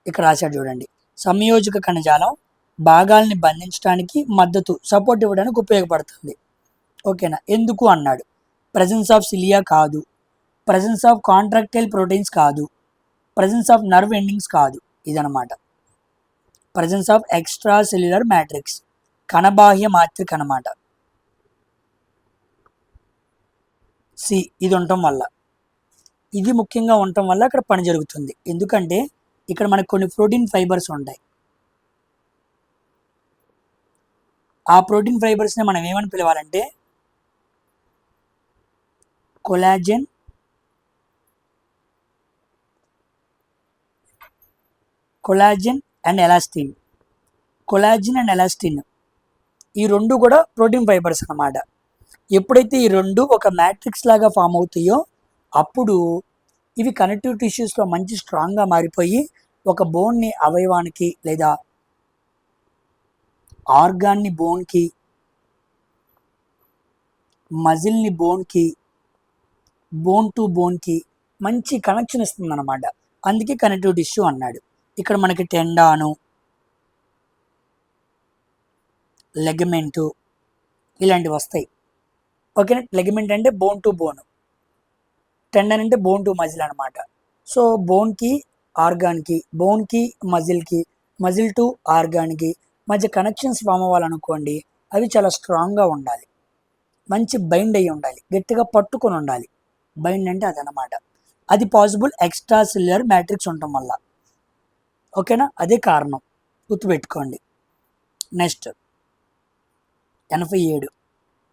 ఇక్కడ రాశాడు చూడండి, సంయోజక కణజాలం భాగాల్ని బంధించడానికి మద్దతు, సపోర్ట్ ఇవ్వడానికి ఉపయోగపడుతుంది. ఓకేనా. ఎందుకు అన్నాడు. ప్రజెన్స్ ఆఫ్ సిలియా కాదు, ప్రజెన్స్ ఆఫ్ కాంట్రాక్టైల్ ప్రోటీన్స్ కాదు, ప్రజెన్స్ ఆఫ్ నర్వ్ ఎండింగ్స్ కాదు, ఇదనమాట. Presence of extracellular matrix, కణబాహ్య మాత్రిక అనమాట. సి ఇది ఉండటం వల్ల, ఇది ముఖ్యంగా ఉండటం వల్ల అక్కడ పని జరుగుతుంది. ఎందుకంటే ఇక్కడ మనకు కొన్ని ప్రోటీన్ ఫైబర్స్ ఉంటాయి. ఆ ప్రోటీన్ ఫైబర్స్ని మనం ఏమని పిలవాలంటే collagen and elastin. Collagen and elastin ఈ రెండు కూడా ప్రోటీన్ ఫైబర్స్ అన్నమాట. ఎప్పుడైతే ఈ రెండు ఒక మ్యాట్రిక్స్ లాగా ఫామ్ అవుతాయో అప్పుడు ఇవి కనెక్టివ్ టిష్యూస్లో మంచి స్ట్రాంగ్గా మారిపోయి ఒక బోన్ని అవయవానికి లేదా ఆర్గాన్ని బోన్కి, మజిల్ని బోన్కి, బోన్ టు బోన్కి మంచి కనెక్షన్ ఇస్తుంది అనమాట. అందుకే కనెక్టివ్ టిష్యూ అన్నాడు. ఇక్కడ మనకి టెండాను, లెగమెంటు ఇలాంటివి వస్తాయి. ఓకేనా. లెగమెంట్ అంటే బోన్ టు బోన్, టెండన్ అంటే బోన్ టు మజిల్ అనమాట. సో బోన్కి ఆర్గాన్కి, బోన్కి మజిల్కి, మజిల్ టు ఆర్గాన్కి మధ్య కనెక్షన్స్ ఫామ్ అవ్వాలనుకోండి అవి చాలా స్ట్రాంగ్గా ఉండాలి, మంచి బైండ్ అయ్యి ఉండాలి, గట్టిగా పట్టుకొని ఉండాలి. బైండ్ అంటే అదనమాట. అది పాసిబుల్ ఎక్స్ట్రా సెల్యులర్ మ్యాట్రిక్స్ ఉండటం వల్ల. ఓకేనా, అదే కారణం, గుర్తుపెట్టుకోండి. Next 87,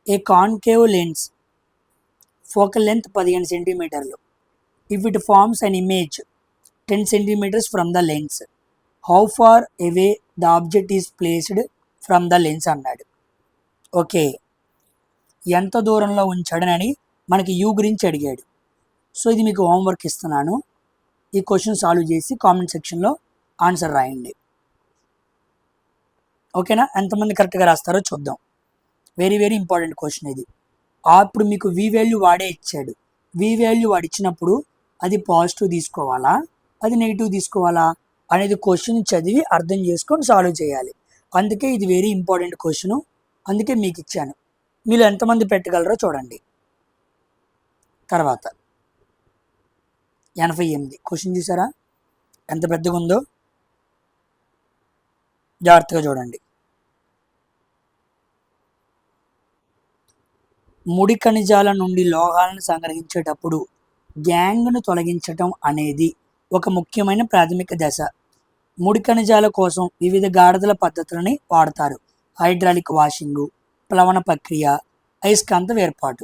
a concave lens focal length 15 సెంటీమీటర్లు. If it forms an image 10 centimetres from the lens, how far away the object is placed from the lens అన్నాడు. ఓకే, ఎంత దూరంలో ఉంచాడనని మనకి యూ గురించి అడిగాడు. సో ఇది మీకు హోంవర్క్ ఇస్తున్నాను. ఈ క్వశ్చన్ సాల్వ్ చేసి కామెంట్ సెక్షన్లో ఆన్సర్ రాయండి. ఓకేనా? ఎంతమంది కరెక్ట్గా రాస్తారో చూద్దాం. వెరీ వెరీ ఇంపార్టెంట్ క్వశ్చన్ ఇది. అప్పుడు మీకు వి వాల్యూ వాడే ఇచ్చాడు. వి వాల్యూ వాడు ఇచ్చినప్పుడు అది పాజిటివ్ తీసుకోవాలా, అది నెగిటివ్ తీసుకోవాలా అనేది క్వశ్చన్ చదివి అర్థం చేసుకొని సాల్వ్ చేయాలి. అందుకే ఇది వెరీ ఇంపార్టెంట్ క్వశ్చన్, అందుకే మీకు ఇచ్చాను. మీరు ఎంతమంది పెట్టగలరో చూడండి. తర్వాత 88 క్వశ్చన్ చూసారా ఎంత పెద్దగా ఉందో? జాగ్రత్తగా చూడండి. ముడి ఖనిజాల నుండి లోహాలను సంగ్రహించేటప్పుడు గ్యాంగ్ను తొలగించటం అనేది ఒక ముఖ్యమైన ప్రాథమిక దశ. ముడి ఖనిజాల కోసం వివిధ గాఢతల పద్ధతులని వాడతారు. హైడ్రాలిక్ వాషింగు, ప్లవన ప్రక్రియ, అయస్కాంత వేర్పాటు.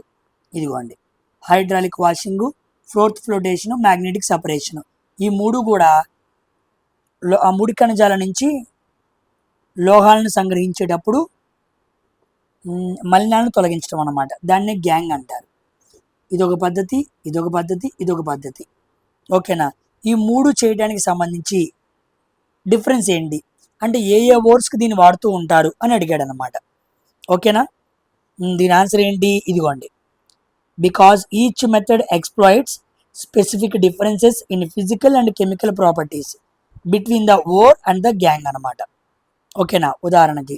ఇదిగోండి, హైడ్రాలిక్ వాషింగు, ఫ్లోర్త్ ఫ్లోటేషను, మ్యాగ్నెటిక్ సపరేషను. ఈ మూడు కూడా ఆ ముడి ఖనిజాల నుంచి లోహాలను సంగ్రహించేటప్పుడు మలినాలను తొలగించడం అన్నమాట. దాన్నే గ్యాంగ్ అంటారు. ఇదొక పద్ధతి, ఇదొక పద్ధతి, ఇదొక పద్ధతి. ఓకేనా? ఈ మూడు చేయడానికి సంబంధించి డిఫరెన్స్ ఏంటి అంటే ఏ ఓర్స్కి దీన్ని వాడుతూ ఉంటారు అని అడిగాడు అనమాట. ఓకేనా? దీని ఆన్సర్ ఏంటి? ఇదిగోండి, because each method exploits specific differences in physical and chemical properties between the ore and the gangue అనమాట. ఓకేనా? ఉదాహరణకి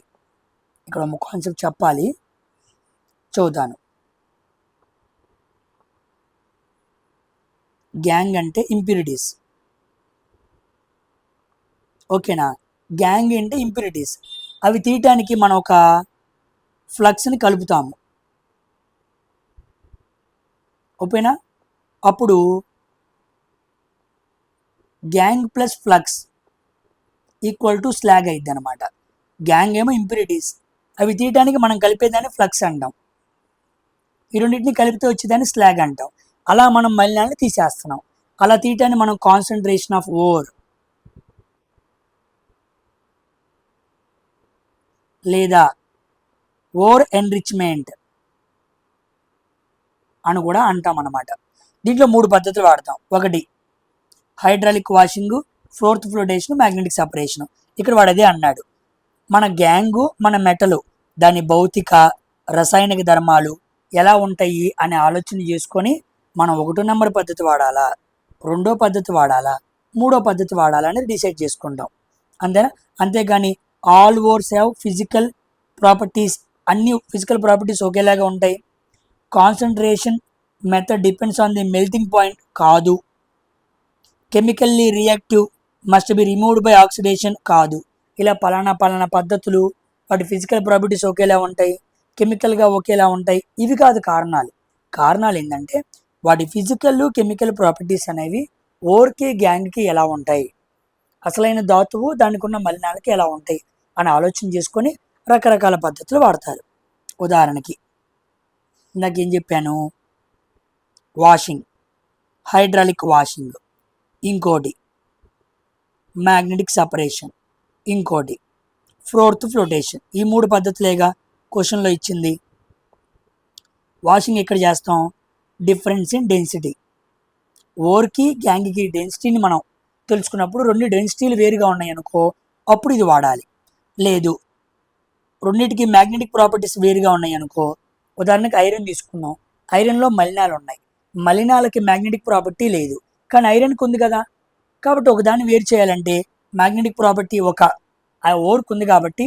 ఇక్కడ ఒక కాన్సెప్ట్ చెప్పాలి, చూద్దాను. గ్యాంగ్ అంటే ఇంప్యూరిటీస్. ఓకేనా? గ్యాంగ్ అంటే ఇంప్యూరిటీస్. అవి తీయటానికి మనం ఒక ఫ్లక్స్ని కలుపుతాము. ఓకేనా? అప్పుడు gangue plus flux equal to slag అయింది అనమాట. గ్యాంగ్ ఏమో ఇంప్యూరిటీస్, అవి తీయటానికి మనం కలిపేదాన్ని ఫ్లక్స్ అంటాం. ఈ రెండింటిని కలిపితే వచ్చేదాన్ని స్లాగ్ అంటాం. అలా మనం మలినాన్ని తీసేస్తున్నాం. అలా తీయటాన్ని మనం కాన్సన్ట్రేషన్ ఆఫ్ ఓర్ లేదా ఓర్ ఎన్రిచ్మెంట్ అని కూడా అంటాం అన్నమాట. దీంట్లో 3 పద్ధతులు వాడతాం. ఒకటి hydraulic washing, froth flotation, magnetic separation. ఇక్కడ వాడు అదే అన్నాడు. మన గ్యాంగు, మన మెటలు, దాని భౌతిక రసాయనిక ధర్మాలు ఎలా ఉంటాయి అనే ఆలోచన చేసుకొని మనం 1వ నెంబర్ పద్ధతి వాడాలా, 2వ పద్ధతి వాడాలా, 3వ పద్ధతి వాడాలా అనేది డిసైడ్ చేసుకుంటాం. అంతేనా? అంతేగాని all ores have physical properties, అన్ని ఫిజికల్ ప్రాపర్టీస్ ఒకేలాగా ఉంటాయి. Concentration method depends on the melting point కాదు. Chemically reactive must be removed by oxidation కాదు. ఇలా పలానా పద్ధతులు, వాటి ఫిజికల్ ప్రాపర్టీస్ ఒకేలా ఉంటాయి, కెమికల్గా ఒకేలా ఉంటాయి. ఇవి కాదు కారణాలు. కారణాలు ఏంటంటే వాటి ఫిజికల్ కెమికల్ ప్రాపర్టీస్ అనేవి ఓర్కి గ్యాంగ్కి ఎలా ఉంటాయి, అసలైన ధాతువు దానికి ఉన్న మలినాలకి ఎలా ఉంటాయి అని ఆలోచన చేసుకొని రకరకాల పద్ధతులు వాడతారు. ఉదాహరణకి ఇందాకేం చెప్పాను, వాషింగ్, హైడ్రాలిక్ వాషింగ్, ఇంకోటి మ్యాగ్నెటిక్ సపరేషన్, ఇంకోటి ఫ్లోర్త్ ఫ్లోటేషన్. ఈ 3 పద్ధతులేగా క్వశ్చన్లో ఇచ్చింది. వాషింగ్ ఎక్కడ చేస్తాం? Difference in density. ఓర్కి గ్యాంగ్కి డెన్సిటీని మనం తెలుసుకున్నప్పుడు 2 డెన్సిటీలు వేరుగా ఉన్నాయి అనుకో, అప్పుడు ఇది వాడాలి. లేదు రెండింటికి మ్యాగ్నెటిక్ ప్రాపర్టీస్ వేరుగా ఉన్నాయి అనుకో, ఉదాహరణకి ఐరన్ తీసుకుందాం. ఐరన్లో మలినాలు ఉన్నాయి, మలినాలకి మ్యాగ్నెటిక్ ప్రాపర్టీ లేదు, కానీ ఐరన్కి ఉంది కదా. కాబట్టి ఒకదాన్ని వేరు చేయాలంటే మ్యాగ్నెటిక్ ప్రాపర్టీ ఆ ఓర్కు ఉంది కాబట్టి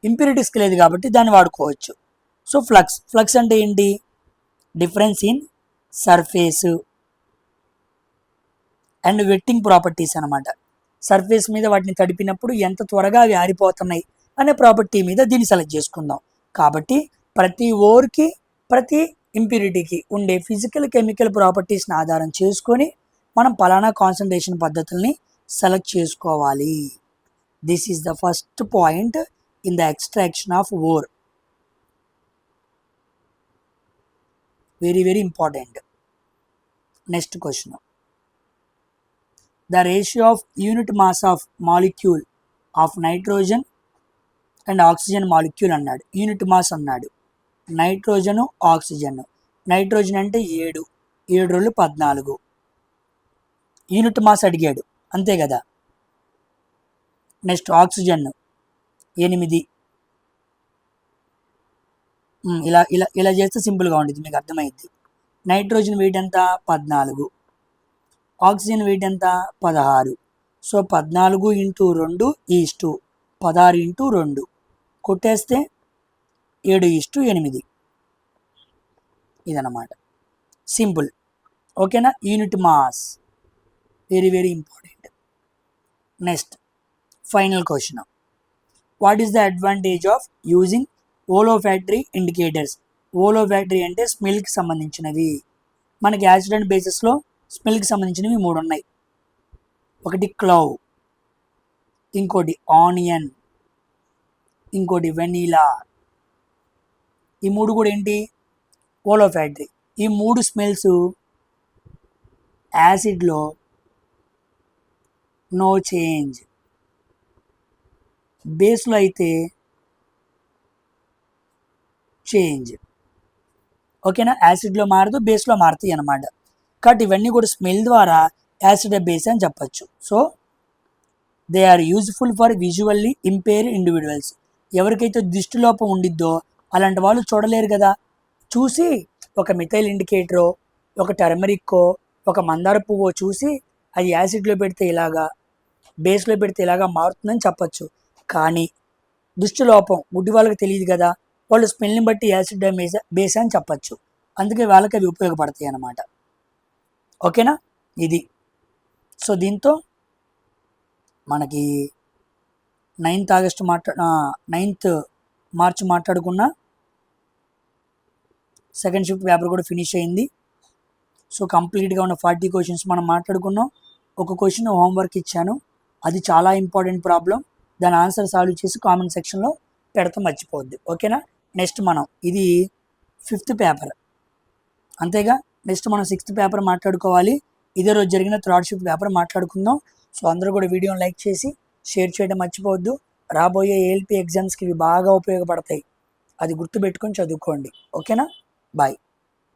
ఇంప్యూరిటీస్కి లేదు కాబట్టి దాన్ని వాడుకోవచ్చు. సో ఫ్లక్స్ అంటే ఏంటి? Difference in surface and vetting properties అనమాట. సర్ఫేస్ మీద వాటిని తడిపినప్పుడు ఎంత త్వరగా అవి ఆరిపోతున్నాయి అనే ప్రాపర్టీ మీద దీన్ని సెలెక్ట్ చేసుకుందాం. కాబట్టి ప్రతి ఓర్కి ప్రతి ఇంప్యూరిటీకి ఉండే ఫిజికల్ కెమికల్ ప్రాపర్టీస్ని ఆధారం చేసుకొని మనం పలానా కాన్సన్ట్రేషన్ పద్ధతుల్ని సెలెక్ట్ చేసుకోవాలి. This is the first point in the extraction of ore. Very very important. Next question, the ratio of unit mass of molecule of nitrogen and oxygen molecule అన్నాడు. Unit mass అన్నాడు, nitrogen oxygen. Nitrogen అంటే 7, 7 రోజులు 14. Unit mass అడిగాడు అంతే కదా. Next oxygen 8. ఇలా ఇలా ఇలా చేస్తే సింపుల్గా ఉంటుంది, మీకు అర్థమైంది. నైట్రోజన్ వెయిట్ ఎంత? 14. ఆక్సిజన్ వెయిట్ ఎంత? 16. సో 14 × 2 = 16 × 2 కొట్టేస్తే 7:8. ఇదన్నమాట, సింపుల్. ఓకేనా? Unit mass very very important. Next final question, what is the advantage of using olfactory indicators? Olfactory అంటే స్మెల్కి సంబంధించినవి. మనకి యాసిడ్ అండ్ బేసెస్లో స్మెల్కి సంబంధించినవి 3 ఉన్నాయి. ఒకటి క్లవ్, ఇంకోటి ఆనియన్, ఇంకోటి వెనీలా. ఈ 3 కూడా ఏంటి? ఓలోఫాక్టరీ. ఈ 3 స్మెల్స్ యాసిడ్లో నో చేంజ్, బేస్లో అయితే చేంజ్. ఓకేనా? యాసిడ్లో మారదు, బేస్లో మారుతాయి అన్నమాట. కాబట్టి ఇవన్నీ కూడా స్మెల్ ద్వారా యాసిడ్ బేస్ అని చెప్పచ్చు. So they are useful for visually impaired individuals. ఎవరికైతే దృష్టిలోపం ఉండిద్దో అలాంటి వాళ్ళు చూడలేరు కదా. చూసి ఒక మిథైల్ ఇండికేటరో, ఒక టర్మరిక్కో, ఒక మందార పువ్వో చూసి అది యాసిడ్లో పెడితే ఇలాగా, బేస్లో పెడితే ఇలాగా మారుతుందని చెప్పచ్చు. కానీ దృష్టిలోపం గుడ్డి వాళ్ళకి తెలియదు కదా, వాళ్ళు స్మెల్ని బట్టి యాసిడ్ బేస్ అని చెప్పచ్చు. అందుకే వాళ్ళకి అవి ఉపయోగపడతాయి అన్నమాట. ఓకేనా? ఇది. సో దీంతో మనకి 9th మార్చ్ మాట్లాడుకున్న సెకండ్ షిఫ్ట్ పేపర్ కూడా ఫినిష్ అయింది. సో కంప్లీట్గా ఉన్న 40 క్వశ్చన్స్ మనం మాట్లాడుకున్నాం. ఒక క్వశ్చన్ హోంవర్క్ ఇచ్చాను, అది చాలా ఇంపార్టెంట్ ప్రాబ్లం. దాని ఆన్సర్ సాల్వ్ చేసి కామెంట్ సెక్షన్లో పెడతాం, మర్చిపోవద్దు. ఓకేనా? నెక్స్ట్ మనం ఇది 5th పేపర్ అంతేగా. నెక్స్ట్ మనం 6th పేపర్ మాట్లాడుకోవాలి. ఇదే రోజు జరిగిన 3rd షిఫ్ట్ పేపర్ మాట్లాడుకుందాం. సో అందరూ కూడా వీడియోని లైక్ చేసి షేర్ చేయడం మర్చిపోవద్దు. రాబోయే ఏఎల్పి ఎగ్జామ్స్కి ఇవి బాగా ఉపయోగపడతాయి, అది గుర్తుపెట్టుకొని చదువుకోండి. ఓకేనా? బాయ్.